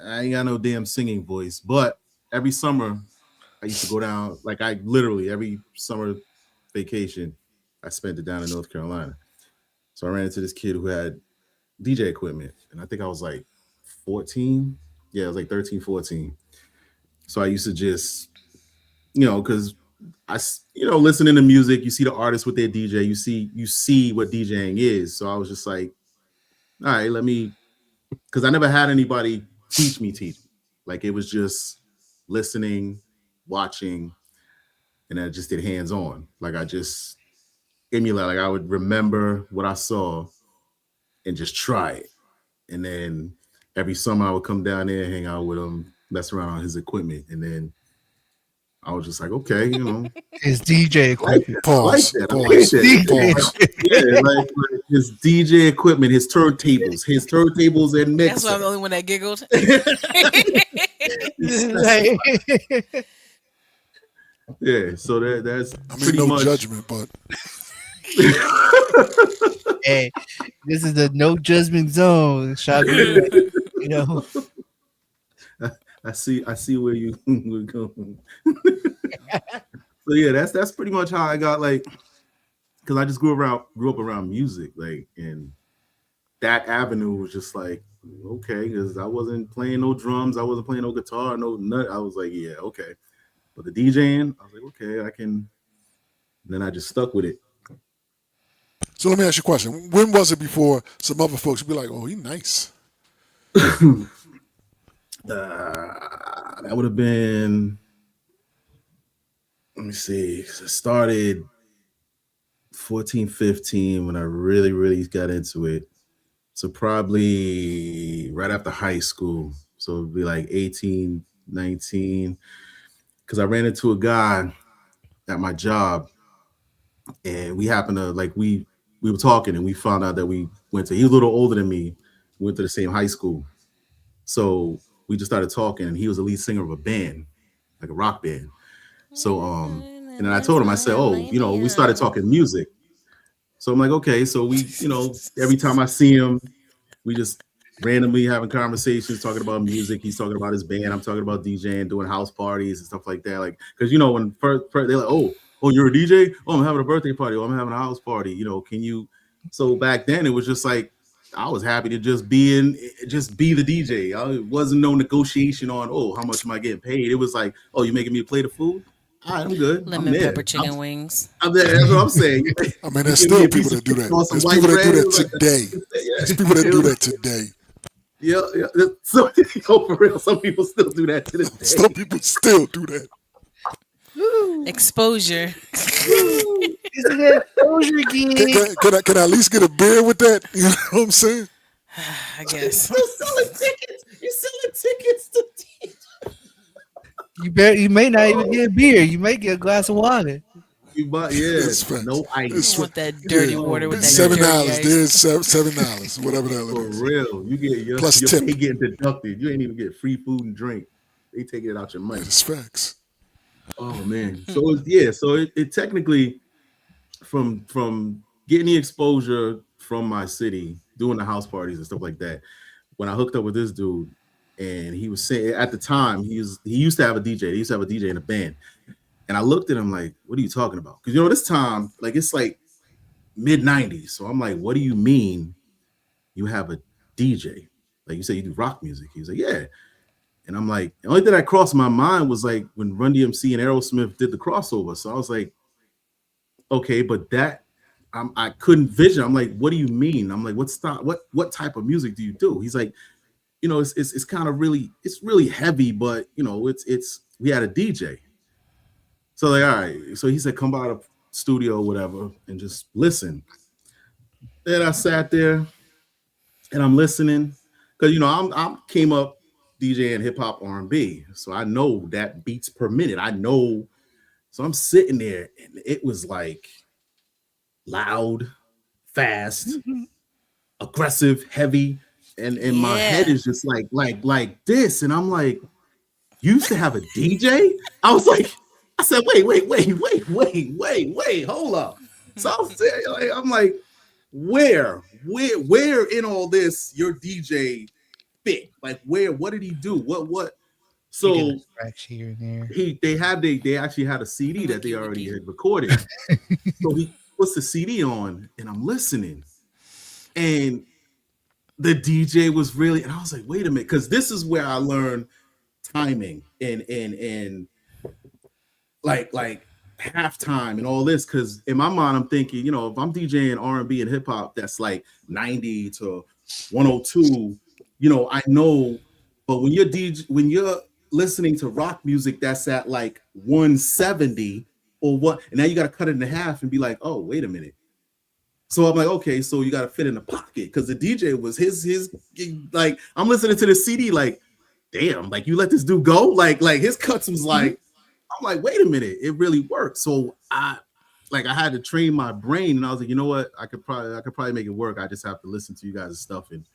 I ain't got no damn singing voice, but every summer I used to go down, like I literally every summer vacation, I spent it down in North Carolina. So I ran into this kid who had DJ equipment, and I think I was like 14. Yeah, I was like 13, 14. So I used to just, because listening to music, you see the artist with their DJ, you see what DJing is. So I was just like, all right, let me, because I never had anybody teach me. Like it was just listening, watching, and I just did hands on. Like I just emulate, like I would remember what I saw and just try it. And then every summer I would come down there, hang out with him, mess around on his equipment. And then I was just like, okay, It's DJ I like equipment. that. I like Pause. that. I like Pause. that. DJ. Pause. Yeah, like his DJ equipment, his turntables and That's why mixer. I'm the only one that giggled. Like, Yeah, so that's I mean, pretty no much. judgment, but hey, this is the no judgment zone. Shop, you know. I see where you were going. So yeah, that's pretty much how I got like, because I just grew up around music, like, and that avenue was just like, okay, because I wasn't playing no drums, I wasn't playing no guitar, no nut. I was like, yeah, okay. But the DJing, I was like, okay, I can. And then I just stuck with it. so let me ask you a question. When was it before some other folks would be like, "Oh, he nice"? That would have been, let me see, it started 14, 15 when I really got into it. So probably right after high school. So it'd be like 18, 19. Because I ran into a guy at my job, and we happened to like we were talking, and we found out that we went to he was a little older than me, went to the same high school. So we just started talking, and he was the lead singer of a band, like a rock band. So and then I told him, I said, oh, we started talking music. So I'm like, okay, so every time I see him, we just randomly having conversations, talking about music. He's talking about his band. I'm talking about DJing, doing house parties and stuff like that. Like, because when first they're like, oh, you're a DJ? Oh, I'm having a birthday party. Oh, I'm having a house party. Can you? So back then, it was just like I was happy to just be the DJ. It wasn't no negotiation on, oh, how much am I getting paid? It was like, oh, you making me play the food? All right, I'm good. I'm Lemon there. pepper chicken wings. I'm there. That's what I'm saying. I mean, You there's give me still a people piece of that do chicken that. on some There's white people that do bread. It that was like, today. yeah. There's people that It do was that today. Yeah, yeah. So, for real, some people still do that to this Some day. people still do that. Woo. Exposure. Woo. It's an exposure gig. Can I at least get a beer with that? You know what I'm saying? I You guess. still selling tickets. You selling tickets to You may not even get beer. You may get a glass of water. you buy, That's no facts. You don't That's ice. fa- want that dirty yeah. water with Oh that Seven man, dirty dollars. ice. There's $7. Whatever the hell it for is. real. You get Plus your tip. pay getting deducted. You ain't even get free food and drink. They taking it out your That money. is facts. Oh man. So it technically from getting the exposure from my city, doing the house parties and stuff like that. When I hooked up with this dude, and he was saying at the time he used to have a DJ. He used to have a DJ in a band, and I looked at him like, "What are you talking about?" Because this time, like it's like mid '90s, so I'm like, "What do you mean you have a DJ? Like you say you do rock music?" He was like, "Yeah," and I'm like, the only thing that crossed my mind was like when Run DMC and Aerosmith did the crossover. So I was like, okay, but I couldn't vision. I'm like, what do you mean? I'm like, what type of music do you do? He's like, it's kind of it's really heavy, but it's we had a DJ. So like, all right. So he said, come by the studio, or whatever, and just listen. Then I sat there and I'm listening because I came up DJing hip hop R&B, so I know that beats per minute. I know. So I'm sitting there and it was like loud, fast, aggressive, heavy, and my head Yeah. is just like this, and I'm like, you used to have a DJ? I was like, I said, wait, hold up. So I'm like, where in all this your DJ fit? Like, what did he do? What? You get a So scratch here and there. they actually had a CD that they Wiki already wiki. had recorded. So he puts the CD on, and I'm listening, and the DJ was really, and I was like, wait a minute, because this is where I learned timing and like halftime and all this. Because in my mind, I'm thinking, if I'm DJing R&B and hip hop, that's like 90 to 102. I know, but when you're listening to rock music, that's at like 170 or what, and now you got to cut it in half and be like, oh, wait a minute. So I'm like, okay, so you got to fit in the pocket because the DJ was his like I'm listening to the CD like, damn, like you let this dude go, like his cuts was like, I'm like, wait a minute, it really worked. So I had to train my brain, and I was like, you know what, I could probably make it work. I just have to listen to you guys' stuff. And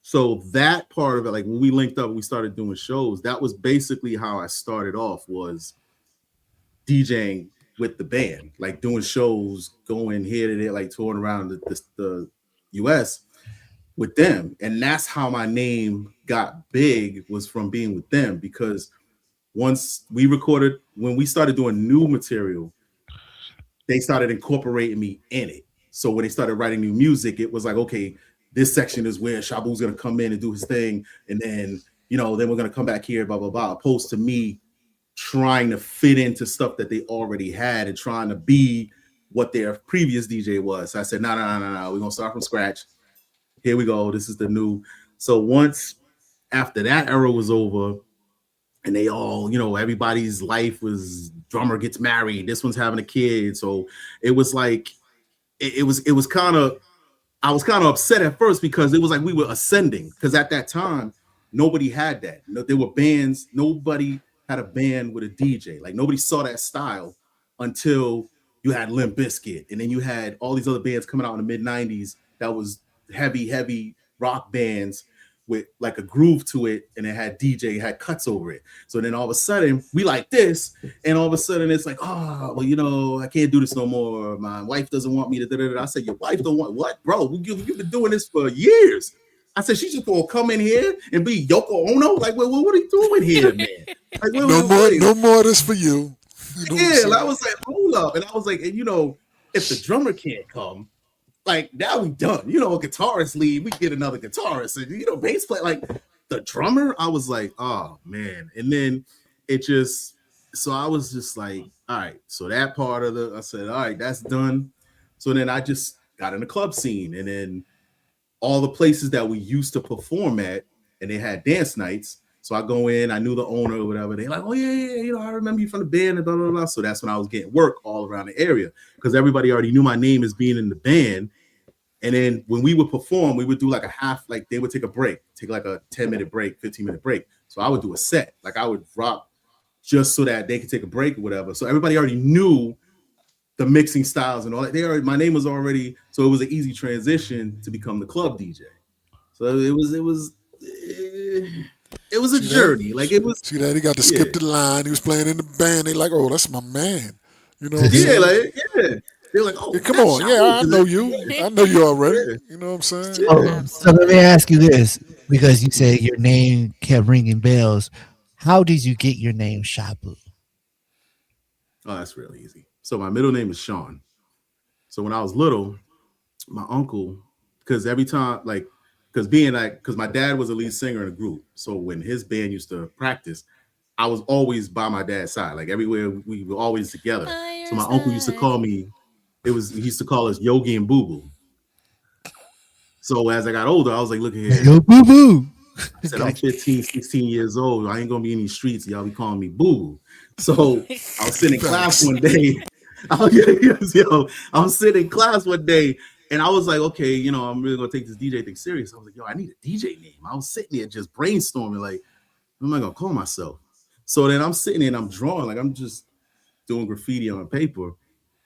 so that part of it, like when we linked up, we started doing shows. That was basically how I started off, was DJing with the band, like doing shows, going here to there, like touring around the US with them. And that's how my name got big, was from being with them. Because once we recorded, when we started doing new material, they started incorporating me in it. So when they started writing new music, it was like, okay, this section is where Shabu's gonna come in and do his thing, and then we're gonna come back here, blah blah blah. Opposed to me trying to fit into stuff that they already had and trying to be what their previous DJ was. So I said, no, we're gonna start from scratch. Here we go. This is the new. So once after that era was over, and they all, everybody's life was drummer gets married, this one's having a kid. So it was like it was kind of, I was kind of upset at first because it was like we were ascending. Because at that time, nobody had that. No, there were bands. Nobody had a band with a DJ. Like nobody saw that style until you had Limp Bizkit, and then you had all these other bands coming out in the mid '90s that was heavy rock bands with like a groove to it, and it had DJ, it had cuts over it. So then all of a sudden we like this, and all of a sudden it's like, oh, well, I can't do this no more. My wife doesn't want me to. Da-da-da. I said, your wife don't want what, bro? You've been doing this for years. I said, she's just gonna come in here and be Yoko Ono. Like, well, what are you doing here, man? Like, No more of this for you. You know yeah. I was like, hold up, and I was like, and if the drummer can't come, like now we done. A guitarist leave, we get another guitarist, and bass play. Like the drummer, I was like, oh man. And then it just, so I was just like, all right. So that part of I said, all right, that's done. So then I just got in the club scene, and then all the places that we used to perform at, and they had dance nights. So I go in, I knew the owner or whatever. They're like, oh yeah, I remember you from the band and blah, blah, blah. So that's when I was getting work all around the area because everybody already knew my name as being in the band. And then when we would perform, we would do like a half, like they would take a break, take like a 10-minute break, 15-minute break. So I would do a set, like I would rock just so that they could take a break or whatever. So everybody already knew the mixing styles and all that. My name was already, so it was an easy transition to become the club DJ. So it was a See that? journey. Like it was, See that? He got to yeah, skip the line. He was playing in the band. They like, oh, that's my man. You know what I'm yeah, saying? like yeah. They're like, oh, Yeah, come that's on. Yeah, I Shabu. know you. I know you already. Yeah, You know what I'm saying? yeah. So let me ask you this, because you said your name kept ringing bells. How did you get your name Shabu? Oh, that's real easy. So my middle name is Sean. So when I was little, my uncle, because every time, like, because my dad was a lead singer in a group. So when his band used to practice, I was always by my dad's side. Like everywhere we were always together. By So your my uncle used to call side. me, he used to call us Yogi and Boo Boo. So as I got older, I was like, look here. Yo, boo boo. I said, I'm Gotcha. 15, 16 years old. I ain't gonna be in these streets. Y'all be calling me boo boo. So I was sitting in class Facts. one day. I was sitting in class one day and I was like, okay, I'm really gonna take this DJ thing serious. I was like, yo, I need a DJ name. I was sitting there just brainstorming, like, what am I gonna call myself? So then I'm sitting there and I'm drawing, like I'm just doing graffiti on paper.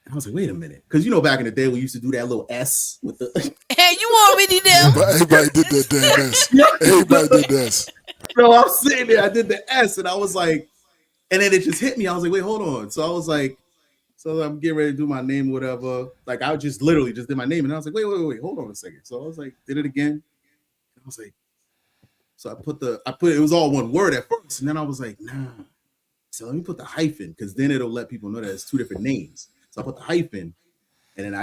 And I was like, wait a minute. Because back in the day, we used to do that little S with the Hey, you already them. Everybody did that damn S. yeah. Everybody did that. So I'm sitting there, I did the S, and I was like, and then it just hit me. I was like, wait, hold on. So I was like, so I'm getting ready to do my name, whatever. Like I just literally just did my name, and I was like, wait, hold on a second. So I was like, did it again. I was like, so I put it was all one word at first, and then I was like, nah. So let me put the hyphen because then it'll let people know that it's two different names. So I put the hyphen, and then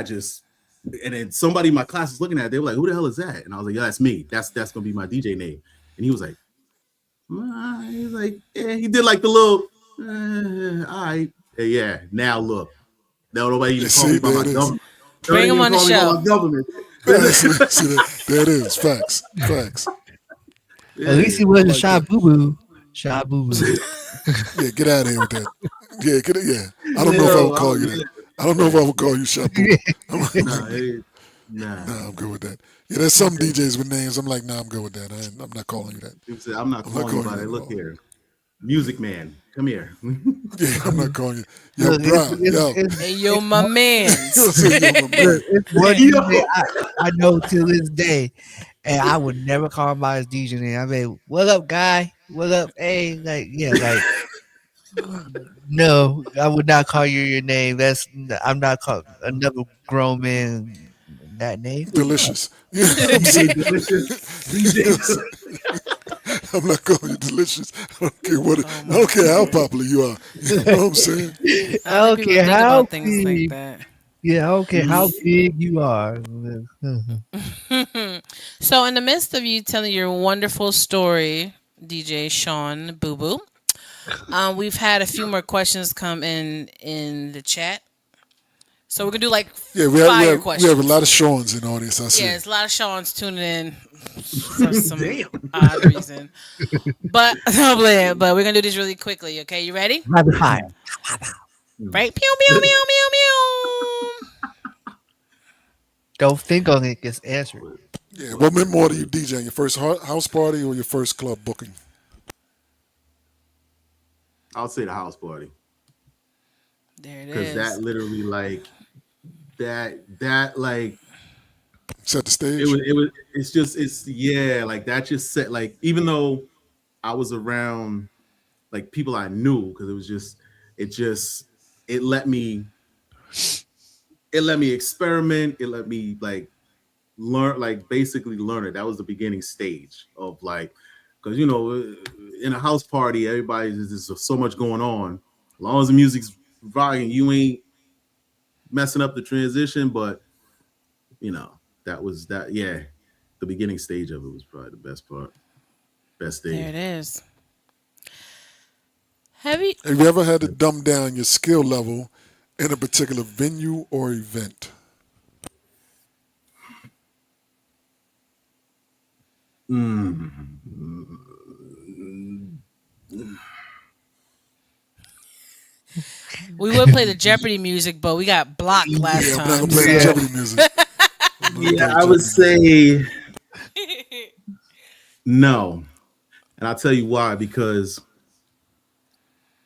and then somebody in my class was looking at it. They were like, who the hell is that? And I was like, yeah, that's me. That's gonna be my DJ name. And he was like, yeah, he did like the little, all right, yeah. Now look, now nobody Yeah, even call me see, by there my it is. government. Bring Nobody him even on the call me by show. my government. See that? There it is. Facts. Facts. At least he Yeah, I wasn't like Shy that. Boo Boo. Shy Boo Boo. Yeah, get out of here with that. Yeah, yeah. I don't know if I yo, would call you that. I don't know if I would call you Shabu. nah, nah. Nah, I'm good with that. Yeah, there's some DJs with names. I'm like, nah, I'm good with that. I'm not calling you that. He said, I'm not I'm not calling you calling by you that. that at Look all. here, Music Man, come here. Yeah, I'm not calling you. Yo, Look, bro, yo. Hey, yo, my You know, man's. say yo, my man. it's one DJ Yo, I know to this day, and I would never call him by his DJ name. I mean, what up, guy? What up? Hey, like, yeah, like, no, I would not call you your name. I'm not called another grown man that name. No. Delicious. You know what I'm DJ saying? Delicious, You know what DJ. I'm saying? I'm not calling you delicious. I don't care Oh I don't my care how god. popular you are. You know what I'm saying? I I don't think don't people care think how about things like big. that. Yeah, I don't care how big you are. So, in the midst of you telling your wonderful story, DJ Sean Boo Boo, we've had a few more questions come in the chat. So we're gonna do like Yeah, fire we have a lot questions. of Sean's in the audience, I Yeah, see. it's a lot of Sean's tuning in for some Damn. odd reason. But but we're gonna do this really quickly. Okay, you ready? Rapid fire. Right? Pew pew pew pew pew. Don't think on it gets answered. But, Yeah. but What meant more to you, DJing? Your first house party or your first club booking? I'll say the house party There it because that is. literally like that like Set the it stage. was it was it's just it's yeah like that just set like even though I was around like people I knew because it just it let me it let me experiment. It let me like learn, like basically learn it. That was the beginning stage of like, because in a house party, everybody's there's so much going on. As long as the music's rocking, you ain't messing up the transition. But that was that. Yeah, the beginning stage of it was probably the best part, best There stage. it is. Have you? Have you ever had to dumb down your skill level in a particular venue or event? We would play the Jeopardy music, but we got blocked last Yeah, I'm not time. gonna play the Yeah. So Jeopardy music. I'm not gonna Yeah, play the I would Jeopardy music. say no, and I'll tell you why. Because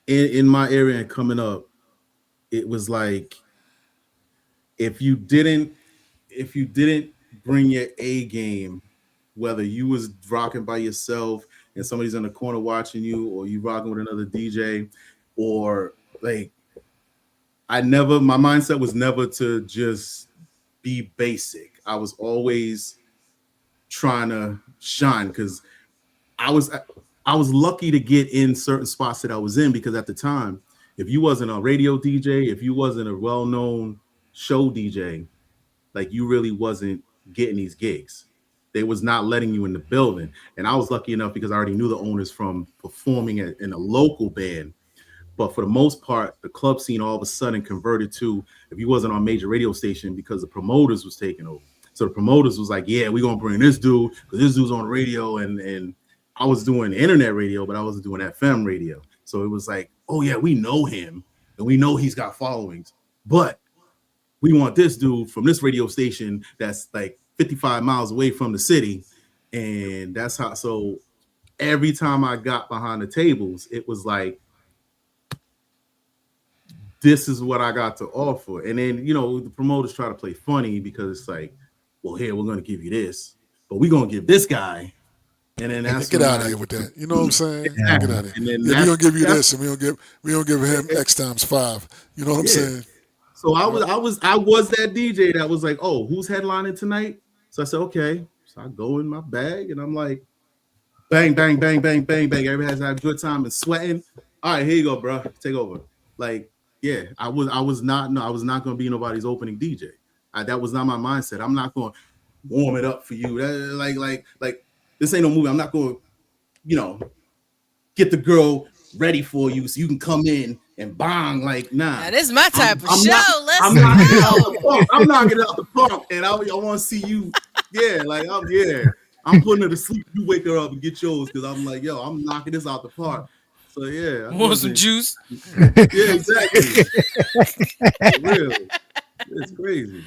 in my area and coming up, it was like if you didn't if you didn't bring your A game, whether you was rocking by yourself and somebody's in the corner watching you, or you rocking with another DJ, or like my mindset was never to just be basic. I was always trying to shine because I was I was lucky to get in certain spots that I was in because at the time, if you wasn't a radio DJ, if you wasn't a well-known show DJ, like you really wasn't getting these gigs. They was not letting you in the building. And I was lucky enough because I already knew the owners from performing in a local band. But for the most part, the club scene all of a sudden converted to if you wasn't on a major radio station because the promoters was taking over. So the promoters was like, yeah, we're gonna bring this dude because this dude's on the radio, and I was doing internet radio, but I wasn't doing FM radio. So it was like, oh yeah, we know him and we know he's got followings, but we want this dude from this radio station that's like 55 miles away from the city. And that's how, so every time I got behind the tables, it was like, this is what I got to offer. And then, the promoters try to play funny because it's like, well, here, we're going to give you this, but we're going to give this guy. And then Yeah, that's get when out of I, here with that. You know what I'm saying? Get exactly. out of here. And then Yeah, we gonna give you that's, this, and we don't give him X times 5. You know what I'm yeah. saying? So I Yep. was, I was, I was that DJ that was like, oh, who's headlining tonight? So I said, okay. So I go in my bag and I'm like, bang, bang, bang, bang, bang, bang. Everybody has had a good time and sweating. All right, here you go, bro. Take over. Like, yeah, I was not going to be nobody's opening DJ. That was not my mindset. I'm not going to warm it up for you. Like, this ain't no movie. I'm not going to, you know, get the girl ready for you so you can come in and bang. Like, nah. now this is my I'm, type of I'm not. show. Let's I'm knocking it out the go. park. I'm knocking it out the park, and I want to see you. Yeah, like I'm putting her to sleep. You wake her up and get yours because I'm like, yo, I'm knocking this out the park. So yeah, I Want some wasn't. juice? Yeah, exactly. For real, it's crazy.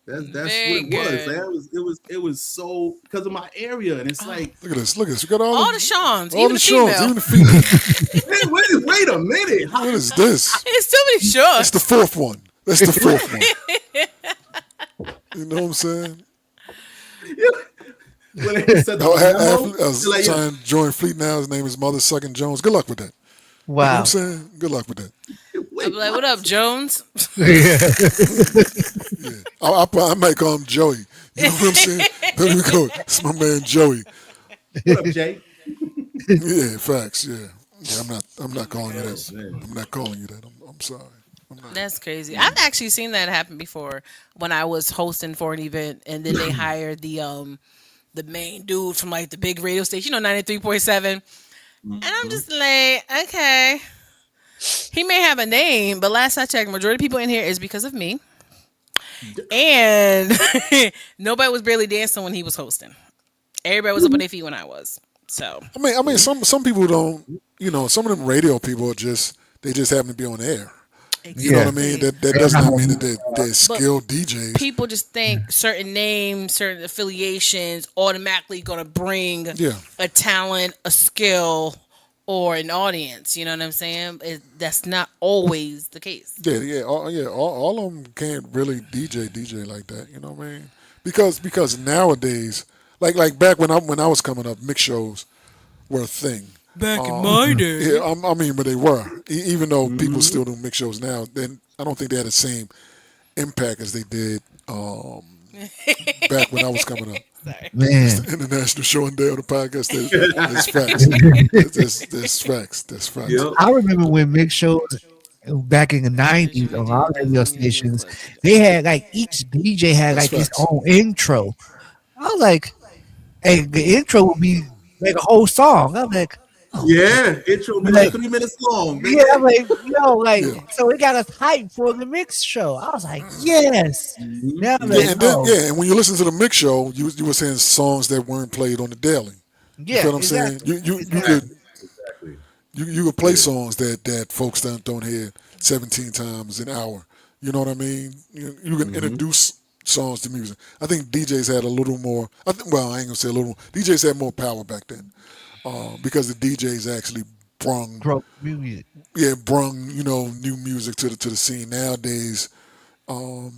That's what Very it was. good. It was so because of my area, and it's Oh, like, Look at this. Look at this. We got all the Sean's, all even the the Sean's, female. even the female. wait a minute. What is this? It's too many That's the Sean's. fourth one. That's the fourth one. You know what I'm saying? When they sent No, the memo, I was they're like, yeah, trying to join Fleet now. His name is Mother Sucking Jones. Good luck with that. You know what I'm Wow. saying? Good luck with that. I'll be wait, like, what up, Jones? Yeah. I might call him Joey. You know what I'm saying? There we go. It's my man Joey. what up, Jay? Yeah, facts. Yeah. Yeah, I'm not calling you that. Man. I'm not calling you that. I'm sorry. I'm not. That's crazy. I've actually seen that happen before when I was hosting for an event, and then they hired the main dude from like the big radio station, 93.7, and I'm just like, okay, he may have a name, but last I checked, majority of people in here is because of me, and nobody was barely dancing when he was hosting. Everybody was up on their feet when I was. So I mean, some people don't. Some of them radio people they just happen to be on the air. You know what I mean? Exactly. That they're does not not gonna mean do that it. they're But skilled DJs. people just think certain names, certain affiliations automatically going to bring Yeah, a talent, a skill, or an audience. You know what I'm saying? That's not always the case. all of them can't really DJ like that. You know what I mean? Because nowadays, like back when I was coming up, mix shows were a thing. Back in Um, my yeah, day. I mean, but they were. Even though people Mm-hmm. still do mix shows now, then I don't think they had the same impact as they did back when I was coming up. Sorry. It's Man. the international show and day on the podcast. That's facts. That's facts. That's facts. Yep. I remember when mix shows back in the Did you 90s like on to our eat this radio when you was stations, collecting? they had like each DJ had That's like his facts. own intro. I was like, hey, the intro would be like a whole song. I'm like, oh, Yeah. Intro be like like 3 minutes long, yeah, baby. I'm like, yo, like, Yeah. so it got us hyped for the mix show. I was like, yes. Mm-hmm. Now I'm Yeah, like, and Mm-hmm. then oh, yeah, and when you listen to the mix show, you were saying songs that weren't played on the daily. You yeah, feel what I'm saying? exactly, You could exactly. Exactly. you could play Yeah. songs that folks don't hear 17 times an hour. You know what I mean? You can Mm-hmm. introduce songs to music. I think DJs had a little more. Well, I ain't gonna say a little. DJs had more power back then because the DJs actually brung Broke music. brung new music to the scene. Nowadays, um,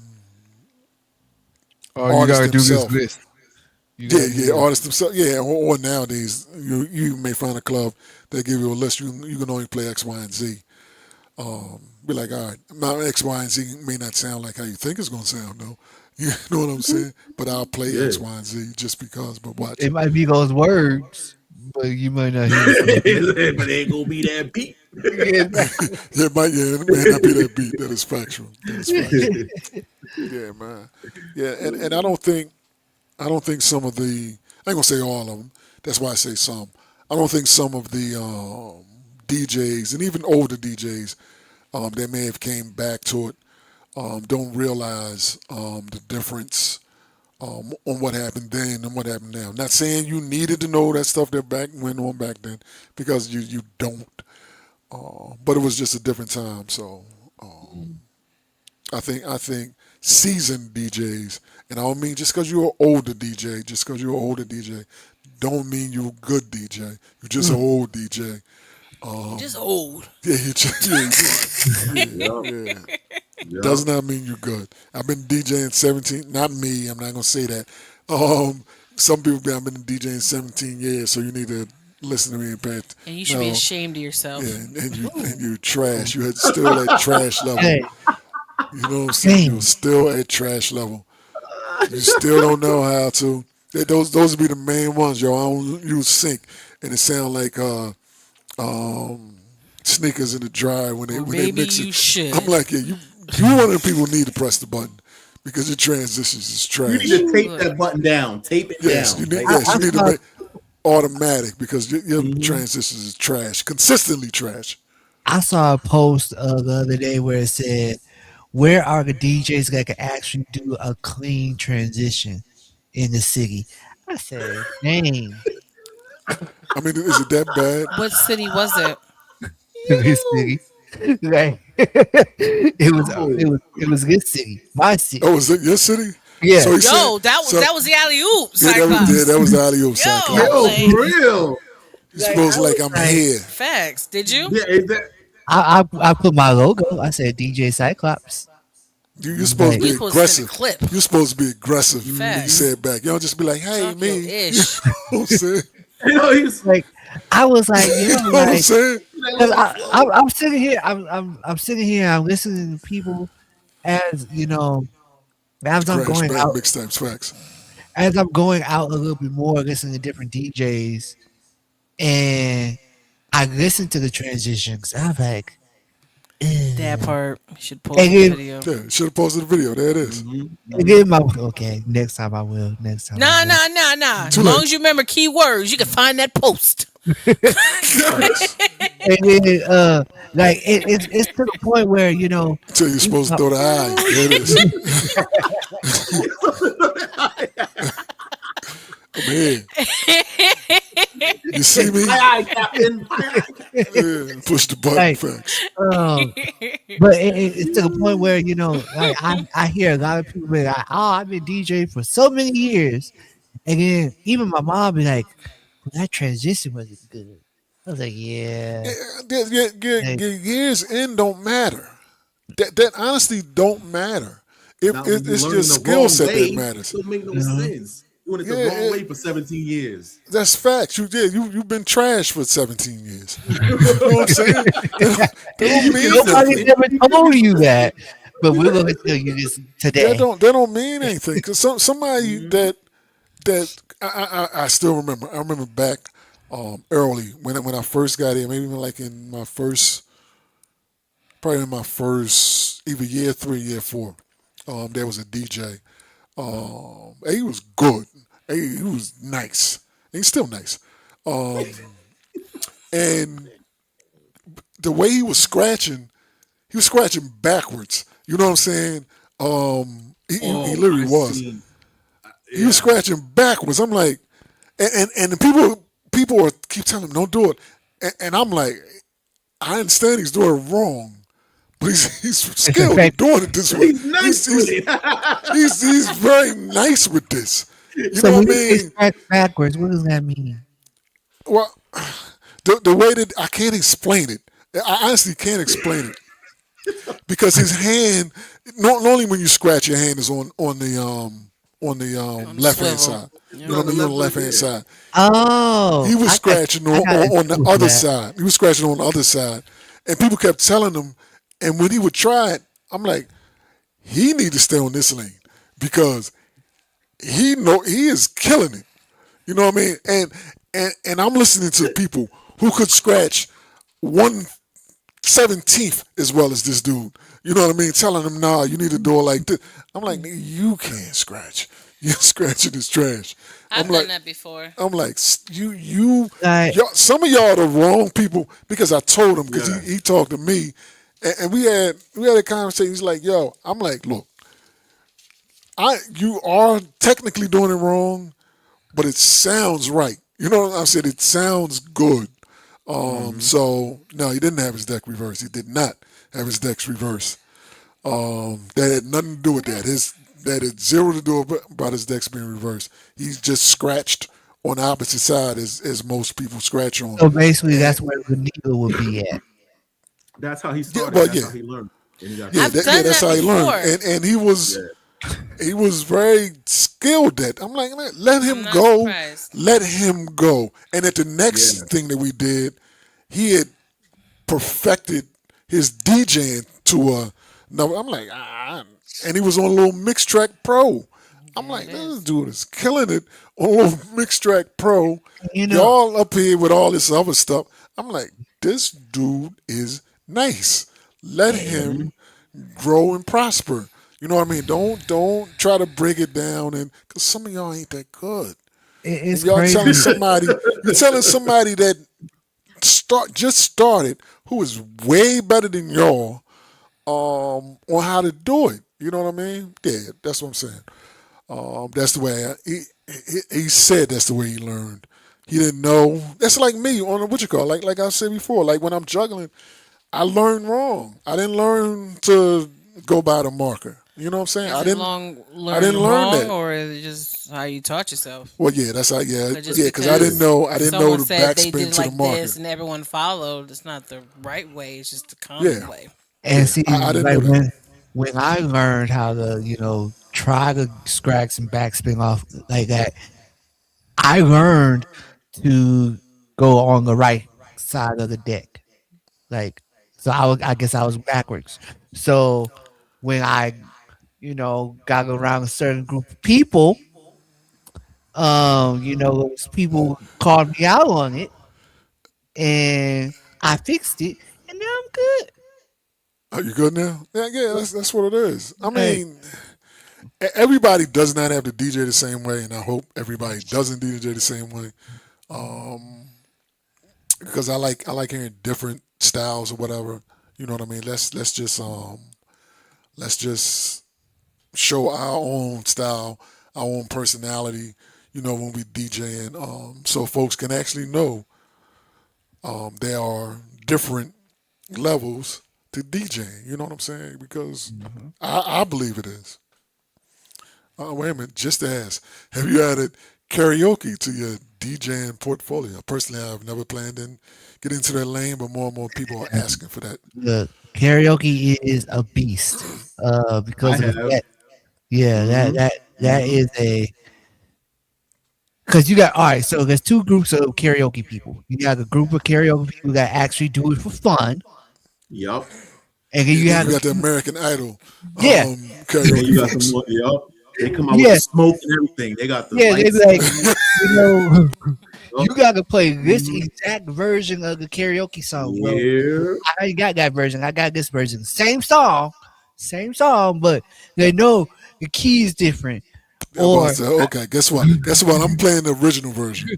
Oh, you artists gotta do this themselves. list. You gotta do this. Artists themselves. Yeah, or nowadays you may find a club that give you a list. You can only play X, Y, and Z. Be like, all right, now X, Y, and Z may not sound like how you think it's gonna sound, though. You know what I'm saying? But I'll play Yeah. X, Y, and Z just because. But watch. It might be those words, but you might not hear the beat. But it ain't gonna be that beat. Yeah, It may not be that beat. That is factual. That is factual. Yeah, man. Yeah, and I don't think some of the I ain't gonna say all of them. That's why I say some. I don't think some of the DJs and even older DJs that may have came back to it don't realize the difference on what happened then and what happened now. Not saying you needed to know that stuff that went on back then because you don't. But it was just a different time. So I think seasoned DJs, and I don't mean just because you're an older DJ, don't mean you're a good DJ. You're just an old DJ. You just old. Yeah, you just, yeah, Yep. yeah. Yep. Does not mean you're good. I've been DJing 17. Not me. I'm not gonna say that. Um, some people be I've been DJing 17 years, so you need to listen to me and pay. And you should be No, ashamed of yourself. yeah, and you trash. You had still at trash level. hey, You know what I'm saying? You're dang. still at trash level. You still don't know how to. Those would be the main ones, yo. I don't use sync, and it sound like um, sneakers in the dryer when they Or when they maybe mix it. you I'm should. like, yeah, you one of the people who need to press the button because your transitions is You need trash. to tape Look, that button down. Tape it Yes, down. Like, I you need to saw make automatic because your mhm. transitions is trash, consistently trash. I saw a post the other day where it said, "Where are the DJs that can actually do a clean transition in the city?" I said, "Dang, I mean, is it that bad? what city was it? this You. city." Like it Oh. was it was this city, my city. Oh, is it your city? Yeah, So he said, Yo, that was so that was the alley oop, that was Cyclops. the alley oop Yo, Cyclops. Yo, like for real. You're like I supposed to was like I'm like, here. facts. Did you? Yeah, is that I put my logo. I said DJ Cyclops. You're supposed to Like He be supposed to send a aggressive. clip. You're supposed to be aggressive when you say Facts. it back. You don't just be like, "Hey, Talk your me." You ish. know what I'm saying? he's like I was like, You yo, know what I'm like saying? that 'cause little flow. I'm sitting here, I'm sitting here, I'm listening to people as as I'm Crash going bang out, mixtapes facts. as I'm going out a little bit more, listening to different DJs, and I listen to the transitions. I'm like, That eh. part. You should and post the then, video. Yeah, should have posted the video. There it is. and then my okay, next time I will. Next time I Nah, will. nah, nah, nah. Too As long late. as you remember keywords, you can find that post. Facts. And then, like it's to the point where Until you're you supposed to know, throw the eye. There it is. I'm here. You see me? Aye, aye, Captain. Aye, aye, Captain. Yeah, push the button. Like, Facts. um, but it's to the point where like I hear a lot of people be like, "Oh, I've been DJing for so many years," and then even my mom be like, well, "That transition wasn't good." I was like, Yeah, "Yeah, like, your years in don't matter. That honestly don't matter. If Now, when you it's learn your in the skill wrong set that way, it matters. don't make no you know, sense. Doing it Yeah, the wrong way for 17 years. that's facts. You've been trashed for 17 years. You know what I'm saying? They don't You can mean nobody's nothing. sense ever told you that, but we're gonna tell you this today." They don't mean anything. Cause somebody that I still remember. I remember back early when I first got in, maybe even like in my first, probably in my first either year three, year four. There was a DJ. He was good. He was nice. He's still nice. Um, and the way he was scratching backwards. You know what I'm saying? He Oh, literally I was. seen. He was Yeah. scratching backwards. I'm like, and the people are keep telling him don't do it, and I'm like, I understand he's doing it wrong, but he's It's skilled at effective. doing it this way. He's nice with it. He's very nice with this. You So know when what I you say mean? scratch backwards, what does that mean? Well, the way that I can't explain it. I honestly can't explain it because his hand, not only when you scratch, your hand is on the On the left hand swivel. side. You Yep. know On what I the mean? You're on left the foot, left hand yeah. side. He Oh, was scratching I got on the into other that. side. He was scratching on the other side, and people kept telling him. And when he would try it, I'm like, he need to stay on this lane because he is killing it. You know what I mean? And I'm listening to people who could scratch 1/17th as well as this dude. You know what I mean? Telling him, nah, you need to do it like this. I'm like, nigga, you can't scratch. You're scratching is trash. I'm I've done like, that before. I'm like, Like, y'all, some of y'all are the wrong people because I told him because Yeah. he talked to me, and we had a conversation. He's like, yo, I'm like, look, you are technically doing it wrong, but it sounds right. You know what I said? It sounds good. Hmm. So no, he didn't have his deck reversed. He did not have his decks reversed. That had nothing to do with that. That had zero to do about his decks being reversed. He's just scratched on the opposite side as most people scratch on. so basically, And that's where the needle would be at. That's how he yeah, started. well, That's how he learned. And he got I've yeah, done that's that how he learned. before. And yeah. he was very skilled at. I'm like, let I'm him not go, surprised. let him go. And at the Yeah. next thing that we did, he had perfected his DJing to a no. I'm like, and he was on a little Mix Track Pro. I'm There like, it this is. dude is killing it on a little Mix Track Pro. You know, Y'all up here with all this other stuff. I'm like, this dude is nice. Let Hmm. him grow and prosper. You know what I mean? Don't try to bring it down, and because some of y'all ain't that good, and it's y'all telling crazy. somebody, you're telling somebody that just started who is way better than y'all on how to do it. You know what I mean? Yeah, that's what I'm saying. That's the way he said. That's the way he learned. He didn't know. That's like me on what you call like I said before. Like when I'm juggling, I learned wrong. I didn't learn to go by the marker. You know what I'm saying? Is it long I didn't learned learn wrong, that. or is it just how you taught yourself? Well, yeah, that's how. Yeah, But just yeah. Because I didn't because know. I didn't know someone the said they backspin did it to the like this marker. and everyone followed, it's not the right way. It's just the common Yeah, way. And yeah. see, I didn't like know that. when I learned how to, try to scratch and backspin off like that, I learned to go on the right side of the deck. Like, so I guess I was backwards. So when I, got around a certain group of people, those people called me out on it, and I fixed it, and now I'm good. Are you good now? Yeah, yeah. That's what it is. I Like, mean, everybody does not have to DJ the same way, and I hope everybody doesn't DJ the same way. Because I like hearing different styles or whatever. You know what I mean? Let's just show our own style, our own personality. When we DJing, so folks can actually know there are different levels to DJing. You know what I'm saying? Because Mhm. I believe it is. Wait a minute, just to ask, have you added karaoke to your DJing portfolio? Personally, I've never planned to get into that lane, but more and more people are asking for that. Look, karaoke is a beast. I Because of have. that, yeah, Mm-hmm. that is a because you got all right. So there's two groups of karaoke people. You got a group of karaoke people that actually do it for fun, Yup. and then And you then have you got the American Idol yeah, Then karaoke you got the folks. more. Yup. They come out with the yeah, smoke and everything. They got the yeah. They be lights. like, you know, you Yup. gotta play this Mm-hmm. exact version of the karaoke song. Well, Yeah. I ain't got that version. I got this version. Same song, but they know the key is different. I'm about to Or say, okay, guess what? Guess what? I'm playing the original version.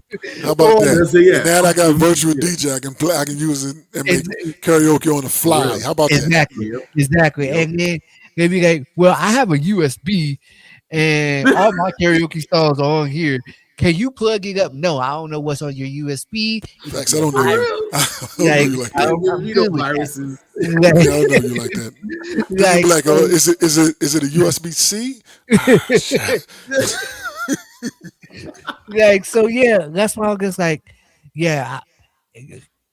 How about or that? Let's say And yeah. now that I got virtual Yeah. DJ, I can play. I can use it and make it's, karaoke on the For fly. real. How about that? exactly, Yep. exactly. Yep. And then they be like, "Well, I have a USB, and all my karaoke songs are on here. Can you plug it up?" No, I don't know what's on your USB. It could Facts. be I a don't know For you. virus. real. I don't know Like, you like I that. don't, I'm You know good with that. viruses. Yeah, I don't know you like that. Then you Like, be like, oh, so, is it a USB C? Ah, shit. like, so, yeah, that's why I'm just like, yeah,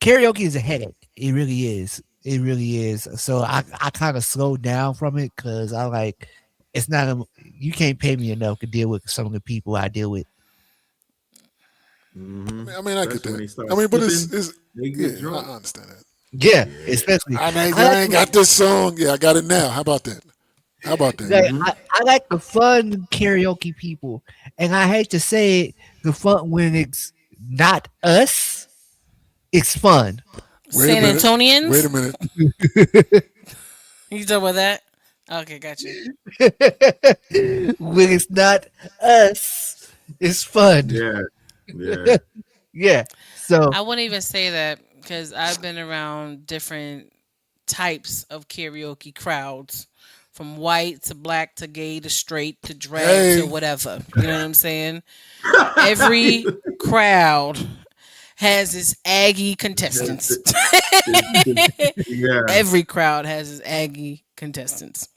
karaoke is a headache. It really is. It really is. So I kind of slowed down from it because I like it's not a you can't pay me enough to deal with some of the people I deal with. Mm-hmm. I mean, I get Especially when that. they start I mean, but skipping, it's they yeah, get I drunk. I understand that. Yeah, Yeah. especially I I like ain't got this song. Yeah, I got it now. How about that? How about that? like Mm-hmm. I like the fun karaoke people, and I hate to say it, the fun when it's not us, it's fun. Wait a San minute. Wait a Antonians. minute. You talking about that? Okay, gotcha. When it's not us, it's fun. Yeah. Yeah. Yeah. So I wouldn't even say that because I've been around different types of karaoke crowds, from white to black to gay to straight to drag to Hey, whatever. You know what I'm saying? Every crowd has its Aggie contestants. Yeah. Every crowd has its Aggie contestants.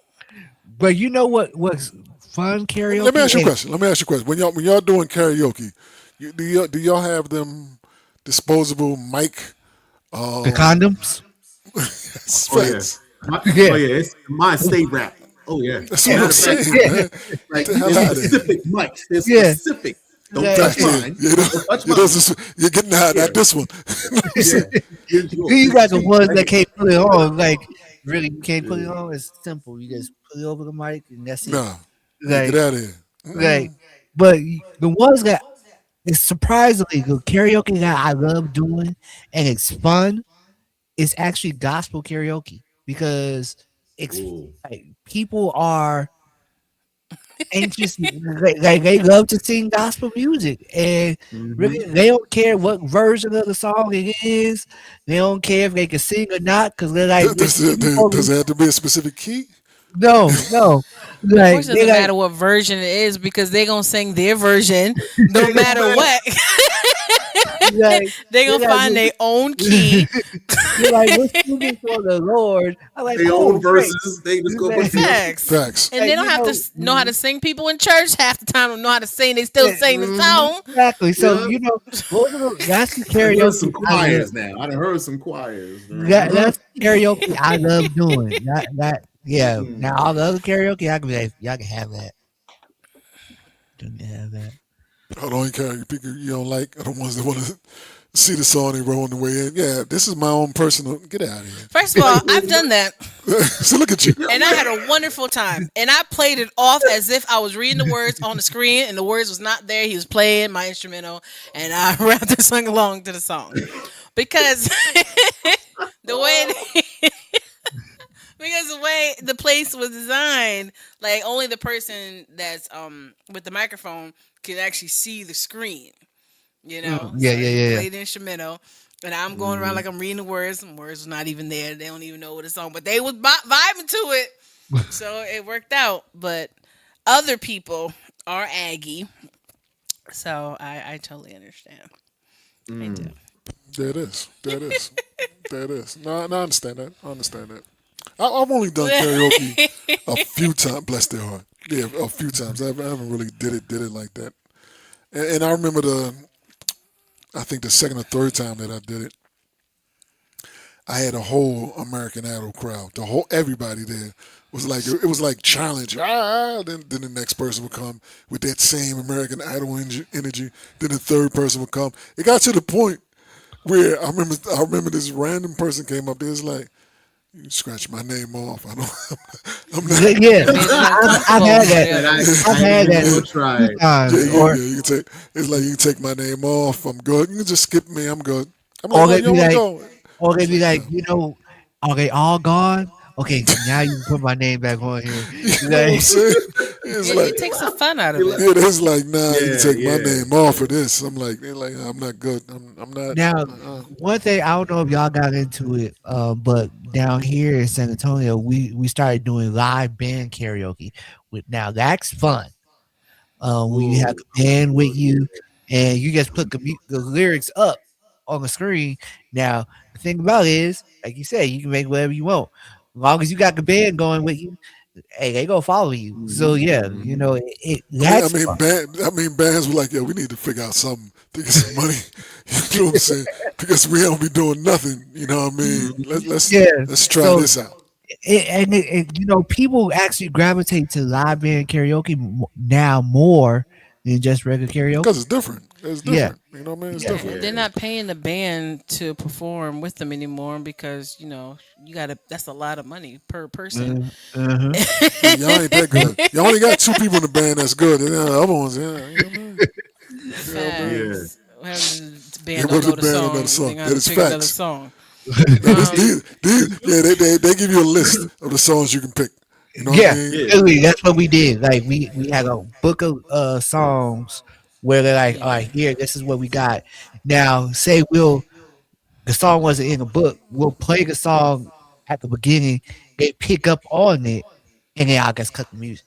but you know what was fun let me karaoke? ask you a And question. Let me ask you a question. When y'all doing karaoke, do y'all have them disposable mic? the Um, condoms? Oh yeah. facts. Oh Yeah. yeah. It's mine stay wrapped. Oh yeah. That's what I'm Yeah. Matter of fact, saying, Yeah. man. Get like the hell there's out of here. specific mics. There's Yeah. specific. Don't Like, touch Facts, yeah. mine. Yeah, Don't touch yeah, mine. you're getting out, Yeah. not this one. You know what I'm Yeah. saying? You go then you six got the feet ones right that here. can't put it on. Like, really, you can't put it Yeah. on. It's simple. You just put it over the mic, and that's it. Nah. Yeah, get Like, out of here. like, but the ones that it's surprisingly the karaoke that I love doing, and it's fun. Is actually gospel karaoke because it's Ooh. like people are anxious, like they love to sing gospel music, and really Mm-hmm. they don't care what version of the song it is. They don't care if they can sing or not because they're like, Does it have to be a specific key? no, no, Of course, like it they doesn't like, matter what version it is because they're gonna sing their version no Ain't no matter matter. what. like They're they gonna like, find their own key. they're like, we're singing for the Lord. I'm like, Their oh, own great. verses. They just go Like, put their Facts. Facts. And they don't you have to know, know how to sing people in church half the time. Don't know how to sing. They still yeah, sing the mm-hmm. song. exactly. So Yeah. those are that's the I heard some karaoke I love. choirs now. I done heard some choirs. Uh-huh. That's karaoke I love doing. Yeah. Now Mm. all the other karaoke I can be like, y'all can have that. You can have that. Hold on, carry people you don't like are the ones that want to see the song they roll on the way in. Yeah, this is my own personal. Get out of First of Like, all, I've done that, here. So look at you. yeah, and I had a wonderful time. And I played it off as if I was reading the words on the screen, and the words was not there. He was playing my instrumental, and I rather sung along to the song because the way because the way the place was designed, like only the person that's with the microphone can actually see the screen. You know, Yeah, so yeah, he yeah, yeah. played the instrumental, and I'm going around like I'm reading the words. Some words was not even there. They don't even know what it's on, but they was vibing to it, so it worked out. But other people are Aggie, so I totally understand. I do. Mm. There it is. There it is. There it is. No, I understand that. I understand that. I've only done karaoke a few times. Bless their heart. Yeah, a few times. I haven't really did it like that. And I remember I think the second or third time that I did it, I had a whole American Idol crowd. The whole everybody there was like it was like challenge. Then the next person would come with that same American Idol energy. Then the third person would come. It got to the point where I remember this random person came up there. It's like, you scratch my name off. I don't. I'm not. Yeah, Made it I've uncomfortable had for that. the And others. I've I ain't had even that gonna a try few it. times. Yeah, you can take. It's like you can take my name off. I'm good. You can just skip me. I'm good. I'm like, Or no, they you don't be want to like, go. or they It's be like, like, no. are they all gone? Okay, now you can put my name back on here. You know what I'm Like, saying? It's like, It takes the fun out of You it. yeah, it's like, nah, you can Yeah, take my yeah, name off yeah. of this. I'm like, they're like, I'm not good. I'm not. now, Uh-uh. one thing I don't know if y'all got into it, but down here in San Antonio, we started doing live band karaoke. With now that's fun. When you have Whoa, a band with look you, here. and you just put the lyrics up on the screen. Now the thing about it is, like you said, you can make whatever you want, as long as you got the band going with you. Hey, they gonna follow you. So Hmm. yeah, Hmm. that's fun. Bands were like, yeah, we need to figure out something to get some money. You know what I'm saying? Because we don't be doing nothing. You know what I mean? Hmm. Yeah. Let's try So this out people actually gravitate to live band karaoke now more than just regular because karaoke. it's different. It's Yeah, different. You know what I mean? It's yeah. Yeah, different. they're Yeah. not paying the band to perform with them anymore because you gotta. That's a lot of money per person. Uh-huh. Yeah, y'all ain't that good. Y'all only got two people in the band that's good. And the other ones, yeah, you know what I mean? You know what I mean? Yeah. Facts. What happens if the Yeah, band but don't the know the band another song? They're song. gonna have That to is pick another facts. song. No, Um, yeah, they give you a list of the songs you can pick. You know what I Yeah, mean? Yeah. literally, that's what we did. Like we had a book of songs where they're like, all yeah, right, here, this is what we got. Now, say the song wasn't in the book, we'll play the song at the beginning, they pick up on it, and then I guess cut the music.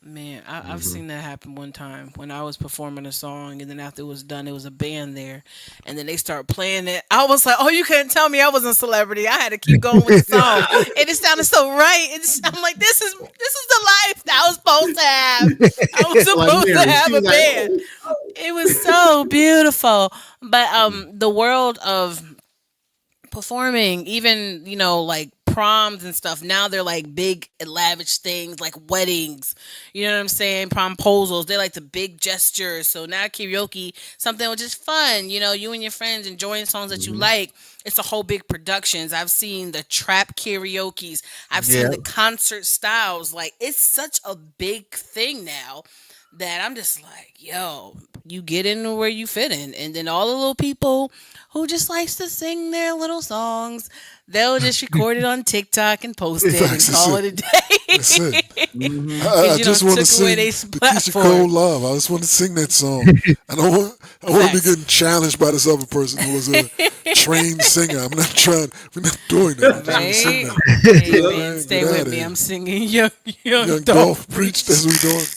man, I've Hmm. seen that happen one time when I was performing a song, and then after it was done, it was a band there, and then they start playing it. I was like, "Oh, you couldn't tell me I wasn't a celebrity." I had to keep going with the song, and it sounded so right. I'm like, "This is the life that I was supposed to have. I was Like supposed to Mary, she have a was like, band." oh, It was so beautiful, but the world of performing, even like proms and stuff, now they're like big lavish things like weddings, you know what I'm saying, promposals, they're like the big gestures. So now karaoke, something which is fun, you and your friends enjoying songs that you hmm, like. It's a whole big productions. I've seen the trap karaoke's, I've seen Yeah. the concert styles. Like, it's such a big thing now that I'm just like, yo, you get in where you fit in. And then all the little people who just likes to sing their little songs, they'll just record it on TikTok and In post it fact, and that's call it. it a That's day. it. hmm. I Because you just don't want to took away sing their the Keisha Cole platform. Love. I just want to sing that song. I want to be Facts. getting challenged by this other person who was a trained singer. I'm not trying. We're not doing that. I just want to sing Right? that. You Hey know what I man, mean? Get stay out with of me. here. I'm singing young Young Dolph Dolph preach. Preach. That's what we doing.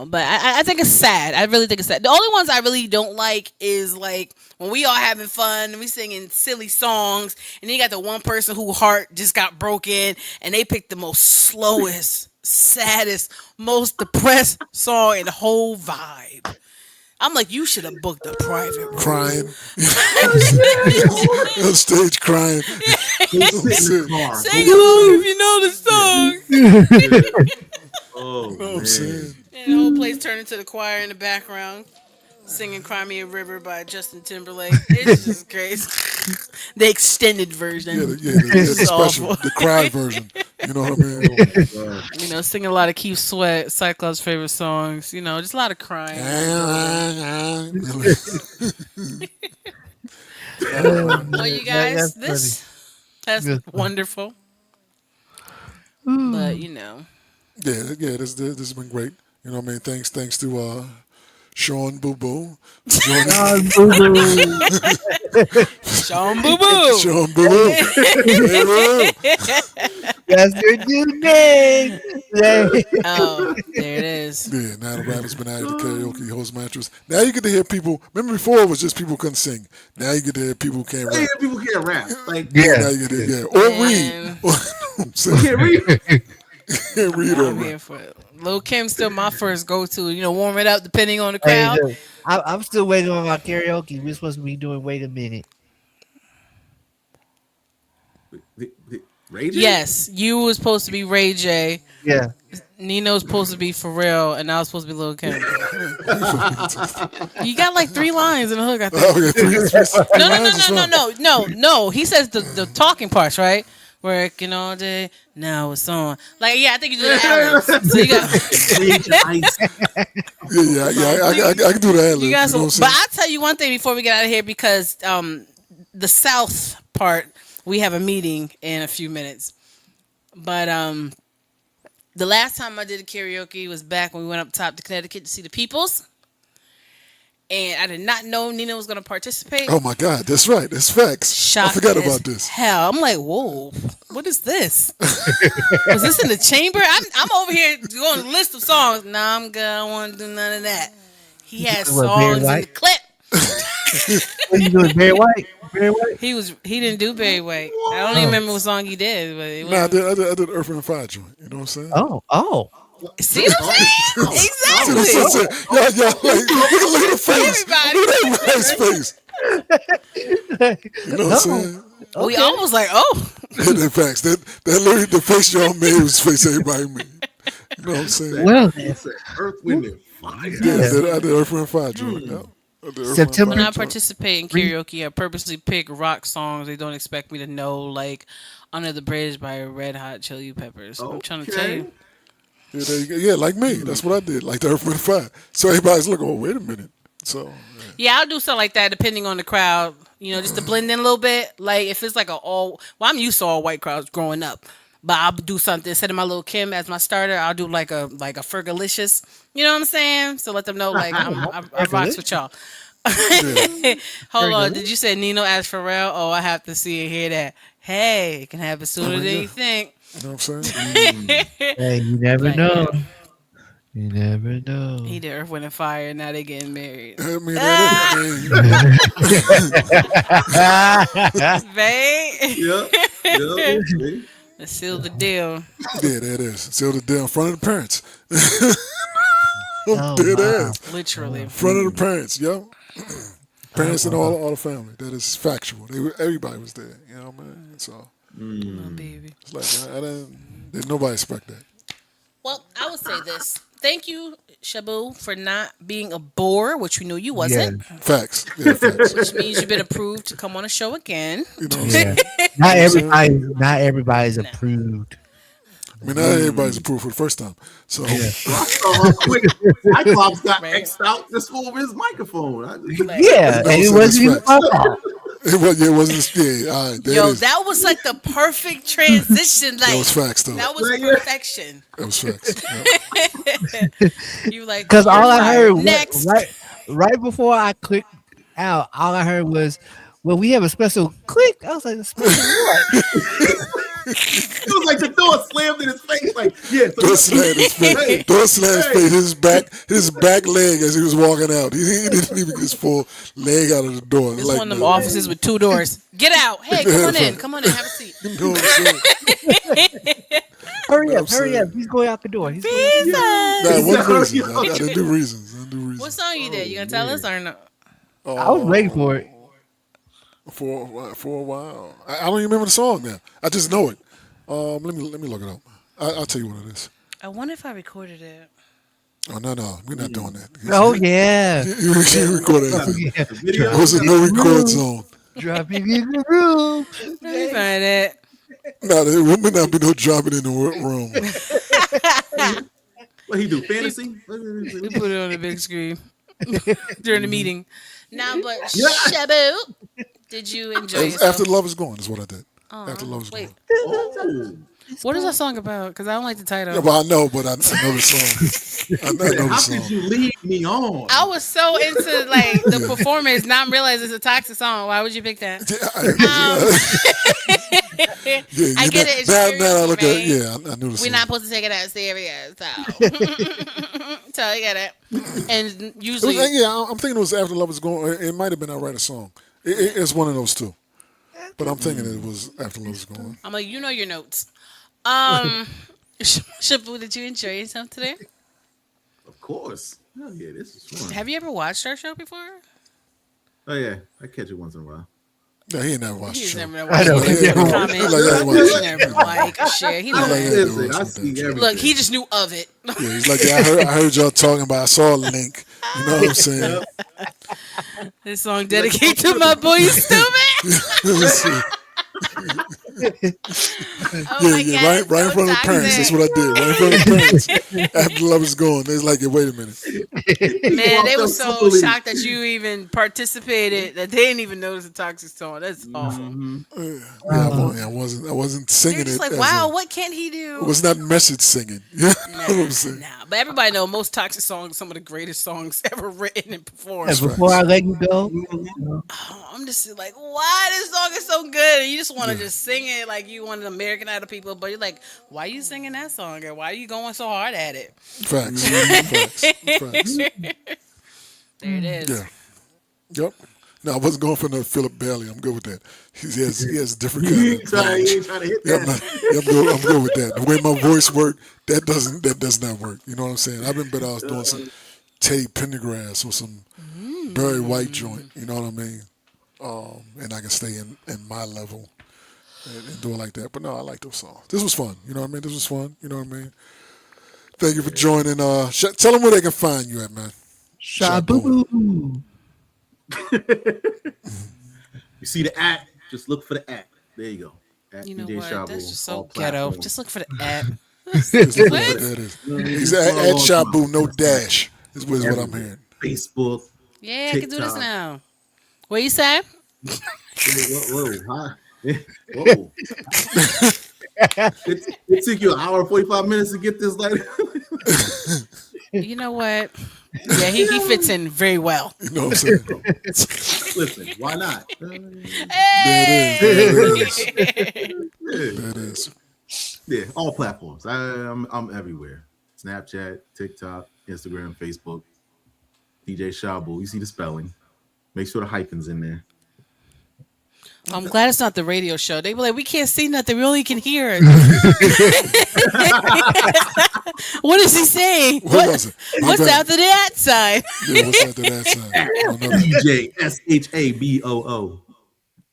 But I think it's sad. I really think it's sad. The only ones I really don't like is like when we all having fun and we singing silly songs, and then you got the one person who heart just got broken, and they picked the most slowest, saddest, most depressed song in the whole vibe. I'm like, you should have booked a private room. Crying. On stage crying. They I'm sit in the saying. car. Sing Go along sing. if you know the Yeah. song. Yeah. You Oh know what I'm man. saying? And the whole place turned into the choir in the background, singing "Cry Me a River" by Justin Timberlake. It's just crazy. The extended Yeah, version. yeah, It's the just special, awful. the cry version. You know what I mean? Oh my god. Singing a lot of Keith Sweat, Cyclops' favorite songs. Just a lot of crying in the building. Oh Well, man, you guys, that's funny. that's That's funny. wonderful. But Ooh. Yeah, this has been great. You know what I mean? Thanks to Sean Boo Boo for joining. Boo-boo. Sean Boo Boo. Sean Boo Boo. Hey, Boo. That's your new name. Oh, there it is. Yeah, now the Rattle's been added to karaoke host mattress. Now you get to hear people. Remember before it was just people couldn't sing. Now you get to hear people who can't Hey, rap. people can't rap. Like, Yeah, Yeah. now you get to hear or read. Man. can't read. Can't read or I'm rap. here for it. Lil Kim still my first go to. Warm it up depending on the Hey, crowd. look, I'm still waiting on my karaoke. We're supposed to be doing. Wait a minute. Ray J? Yes, you was supposed to be Ray J. Yeah. Nino's supposed to be Pharrell, and I was supposed to be Lil Kim. You got like 3 lines in the hook, I think. Oh, yeah, three No, no, no, lines is no, no, fine. no. He says the talking parts, right? Working all day, now it's on. Like, yeah, I think you did the ad-libs. So you got, I can do the ad you lib. got You know some. what I'm But saying? I'll tell you one thing before we get out of here, because the South part, we have a meeting in a few minutes. But the last time I did a karaoke was back when we went up top to Connecticut to see the Peoples. And I did not know Nina was going to participate. Oh my God, that's right. That's facts. Shocked I forgot as about this. Hell, I'm like, whoa, what is this? Was this in the chamber? I'm over here going a list of songs. Nah, I'm good. I don't want to do none of that. He had What, Barry songs in the White? clip. What you doing, Barry White? Barry White? He didn't do Barry White. I don't even remember what song he did, but it Nah, was, I did Earth and Fire joint. You know what I'm saying? Oh. see what I'm saying? See what I'm Exactly. saying? Y'all, look at the face. Everybody. Look at everybody's face. You know what I'm saying? We all was like, oh, Yeah, that facts. That literally the face y'all made was the face everybody made. You know what I'm saying? Well, It's Earth, Wind, and Fire. Yeah, I did Earth and Fire joint. Yeah. I did Earth, Wind, September- when Fire I joint. participate in karaoke, I purposely pick rock songs they don't expect me to know, like Under the Bridge by Red Hot Chili Peppers. I'm trying to tell you. Yeah, there you go. Yeah, like me. That's what I did. Like the Earth, Wind, and Fire. So everybody's looking, oh, wait a minute. So, Yeah, I'll do something like that depending on the crowd, just to blend in a little bit. Like if it's like I'm used to all white crowds growing up. But I'll do something instead of my Lil Kim as my starter. I'll do like a Fergalicious. You know what I'm saying? So let them know like I rocks with y'all. Hold on. Did you say Nino asked Pharrell? Oh, I have to see and hear that. Hey, it can happen sooner than you think. you know what I'm saying? hey, you never Like, know. You never know. He did Earth, Wind, and Fire, and now they getting married. I mean, Babe, Yeah. let's seal the deal. yeah, that is. Seal the deal in front of the parents. Oh, Dead wow. ass. Literally. In front of the parents, yo. Parents and all the family. That is factual. Everybody was there. You know what I mean? So Oh, baby. it's like I didn't nobody expect that. Well, I would say this. Thank you, Shabu, for not being a bore, which we knew you wasn't. Facts. Yeah, facts. Which means you've been approved to come on a show again. You know what I'm saying? Yeah. Not everybody's approved. I mean, not everybody's approved for the first time. So Quick, Cyclops got Right. X'd out just over his microphone. Yeah, and it so wasn't even that's my fault. it wasn't. Yeah, all right. There Yo, it is. that was like the perfect transition. Like That was facts, though. that was perfection. That was facts. Yeah. You like Because all I you're heard fired. Next. right before I clicked out, all I heard was, "Well, we have a special click." I was like, "A special what?" It was like the door slammed in his face. Like, yeah. Door slammed his face. Door slammed his face. His back leg as he was walking out. He didn't even get his full leg out of the door. It's Like, one of them offices with 2 doors. Get out. Hey, come on in. Come on in. Have a seat. You know what I'm saying? Hurry I'm up, hurry saying. up! He's going out the door. He's going out the door. Nah, He one said, reason. I didn't do reasons. What song you did? You gonna tell us or no? I was waiting for it. For a while. I don't even remember the song now. I just know it. Let me look it up. I'll tell you what it is. I wonder if I recorded it. Oh no, we're not doing that. Oh yeah, You recorded anything. yeah. It was a no record zone. Dropping in the room. Let me find it. No, there may not be no dropping in the room. What he do? Fantasy? We put it on the big screen during the meeting. Nah, but Shabu, did you enjoy yourself? After Love Is Gone is what I did. After Love Is Wait, Gone. Oh. It's What is that called. song about? Because I don't like the Yeah, title. but I know, but I know the song. I know the How could song. you lead me I on? was so into like the Yeah. performance, not realize it's a toxic song. Why would you pick that? Yeah, Um, yeah, I you know, get it. It's now I karaoke, look at it, right? yeah, I knew the We're song. not supposed to take it that serious, so so I get it. And It was, usually, yeah, I'm thinking it was After Love Is Gone. It might have been I Write a Song. It's one of those two. But I'm thinking it was After Love Is Gone. I'm like, you know your notes. Um, Shabu, did you enjoy yourself today? Of course. Hell yeah, this is fun. Have you ever watched our show before? Oh yeah, I catch it once in a while. Yeah, he ain't never watched the He's show. never I watched know. it. He Never ain't comment. he like, I ain't He watch never like share. He He's don't. like, I ain't Listen, watch I that see shit. Look, everything. he just knew of it. Yeah, he's like, yeah, I heard y'all talking about. I saw a link. You know what I'm saying? Yep. This song Like, dedicated to my boy, you stupid. Let's see. Oh Yeah, my yeah, god, it's right in so front of the parents. That's toxic. what I did. Right in front of the parents. After Love Is Gone, they was like, yeah, wait a minute. He Man, they walked were up so slowly. shocked that you even participated that they didn't even notice the toxic song. That's awful. Yeah, I wasn't They're singing just it like, as wow, a. what can he It do? was not message singing. You know Nah, what I'm saying? nah. But everybody know most toxic songs, some of the greatest songs ever written and And performed. before I Facts. let you go, Oh, I'm just like, why this song is so good? And you just want to Yeah, just sing it like you want an American Idol people, but you're like, why you singing that song? Or why are you going so hard at it? facts, facts, facts. There it is. Yeah, yep. No, I wasn't going for no Philip Bailey. I'm good with that. He has a different kind He of range. ain't trying to hit Yeah, I'm good with that. The way my voice worked, that does not work. You know what I'm saying? I've been better off doing some Tay Pendergrass or some Barry White joint. You know what I mean? And I can stay in my level and do it like that. But no, I like those songs. This was fun. You know what I mean? This was fun. You know what I mean? Thank you for joining. Tell them where they can find you at, man. Shot Bowen. Shabu. You see the act, just look for the act. There you go. At You know DJ what? That's Shabu, just all so ghetto. platforms. Just look for the app. Just look at What? that is. You know what I mean? He's Just at follow us on Shabu, no Instagram, dash. Is what I'm everywhere. hearing. Facebook, Yeah, I can do this TikTok. now. What you say? Whoa, huh? Whoa. It took you an hour and 45 minutes to get this like You know what? Yeah, he fits in very well. You know what I'm saying? listen, why not? There it is. There it is. Yeah, There it is. yeah, all platforms. I'm everywhere. Snapchat, TikTok, Instagram, Facebook. DJ Shabu. You see the spelling. Make sure the hyphens in there. I'm glad it's not the radio show. They were like, we can't see nothing. We only can hear it. What is he saying? What was it? My What's bad. after that sign? Yeah, what's after that side? I don't know that. DJ SHABOO.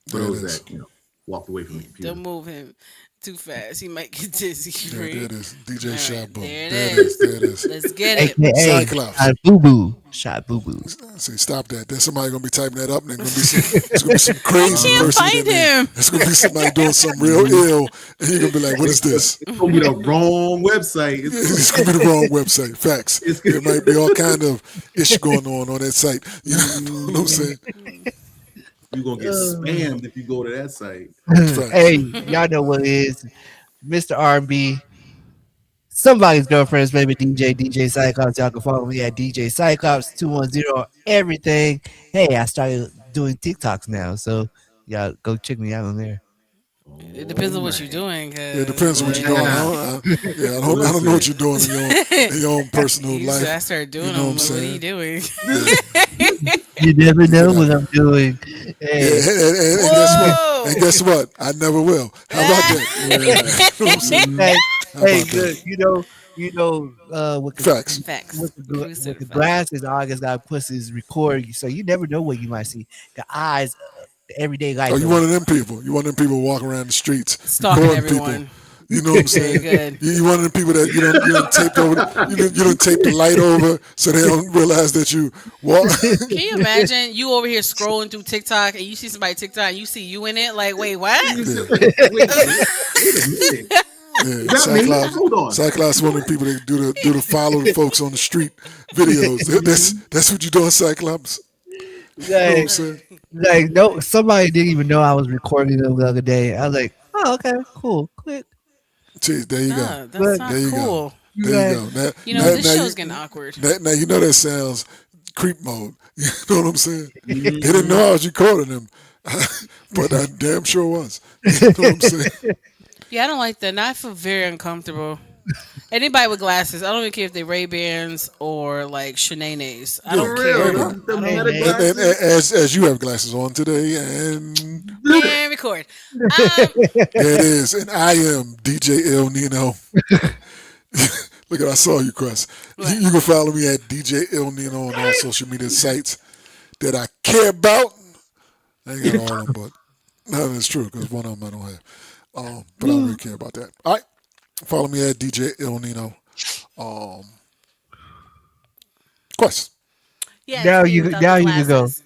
For There it those is. that walked away from the computer. Don't move him too fast. He might get dizzy. Yeah, there it is. DJ All right, Shabu. there it There it is. is. There it is. Let's get it. AKA Cyclops. Shot Boo Boo. Shot Boo Boo. See, stop that. There's somebody gonna be typing that up, and there's gonna be some crazy Can't person find in there. him. There's gonna be somebody doing something real ill, and you're gonna be like, "What is this?" It's gonna be the wrong website. It's gonna be the wrong website. Facts. It's There might be all kind of issue going on that site. You know what I'm saying? You're gonna get spammed if you go to that site. Facts. Hey, y'all know what it is. Mr. R&B. Somebody's girlfriend's favorite DJ Cyclops. Y'all can follow me at DJ Cyclops 210 on everything. Hey, I started doing TikToks now, so y'all go check me out on there. It depends on what you're doing. Yeah, it depends on what you're doing. I don't know what you're doing in your own personal life. I started doing You know them. what I'm What are you saying? doing? You never know what I'm doing. Yeah, Hey, and guess what? I never will. How about that? You know what I'm saying? hey, How hey, about good. that? With the Facts. Facts. with the, Cruise with the certified. glasses, all I just got pussies record you, so you never know what you might see. The eyes, the everyday life. Oh, you one of them people. You one of them people walking around the streets Stalking recording everyone. people. You know what I'm Very saying? good. You one of them people that you don't tape over. You don't tape the light over so they don't realize that you walk. Can you imagine you over here scrolling through TikTok and you see somebody TikTok and you see you in it? Like, wait, what? Wait a minute. Yeah, Is that me? Hold on. Cyclops one of the people that do the follow the folks on the street videos. That's what you doing, Cyclops. You know what I'm like, saying? like, no, somebody didn't even know I was recording them the other day. I was like, oh, okay, cool, quick. See, there you go. No, that's Look, There not you go. cool. you There you got go. Now, You know, now, this now show's you getting awkward. now you know that sounds creep mode. You know what I'm saying? They didn't Mhm. know I was recording them, but I damn sure was. You know what I'm saying? Yeah, I don't like that. Now I feel very uncomfortable. Anybody with glasses, I don't even care if they Ray Bans or like Shanae's. I Yeah, don't For real, care. okay. the I don't. meta Hey, And glasses. as you have glasses on today, and And record. Um, there it is. And I am DJ El Nino. Look at I saw you, Chris. You, what? you can follow me at DJ El Nino on all social media sites that I care about. I ain't got all of them, but no, that's true because one of them I don't have. But I don't really care about that. All right, follow me at DJ El Nino. Um, Quest. Yeah, it's now me you without the now you can go. glasses.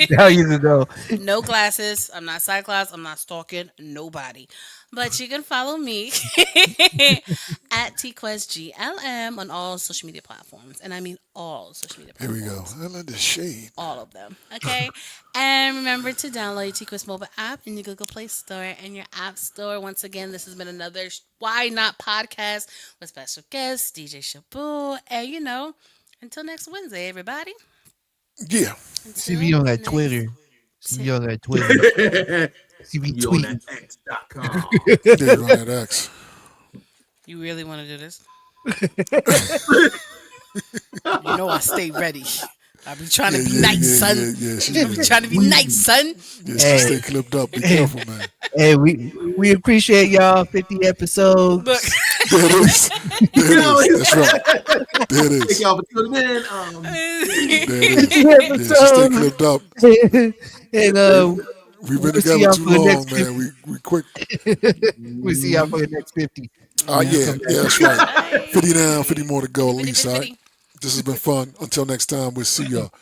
Now you can go. No glasses. I'm not cyclops. I'm not stalking nobody. But you can follow me at TQuestGLM on all social media platforms. And I mean all social media Here we go. platforms. I love the shade. All of them. Okay. And remember to download your TQuest mobile app in your Google Play Store and your App Store. Once again, this has been another Why Not podcast with special guest DJ Shabu. And until next Wednesday, everybody. Yeah. See me Until on that next. Twitter. See me on that Twitter. See me You on that tweeting. X.com. Yeah, you run that X. You really want to do this? You know I stay ready. I be trying to Yeah, be yeah, nice, yeah, son. yeah, yeah. She I be good. trying to be nice, son. Yeah, she Hey, stay clipped up. Be hey, careful, man. hey, we appreciate y'all. 50 Look. episodes. There it is. There it is. That's right. There it Thank is. y'all for tuning in. There it 50 is. Yeah, she stay episodes. clipped up. And We've been we'll see together y'all too for the long, next man. 50. We quick. We'll see y'all for the next 50. When you Yeah, come yeah, back. that's right. Bye. 50 down, 50 more to go at 50, least, 50, all right? 50. This has been fun. Until next time, we'll see y'all.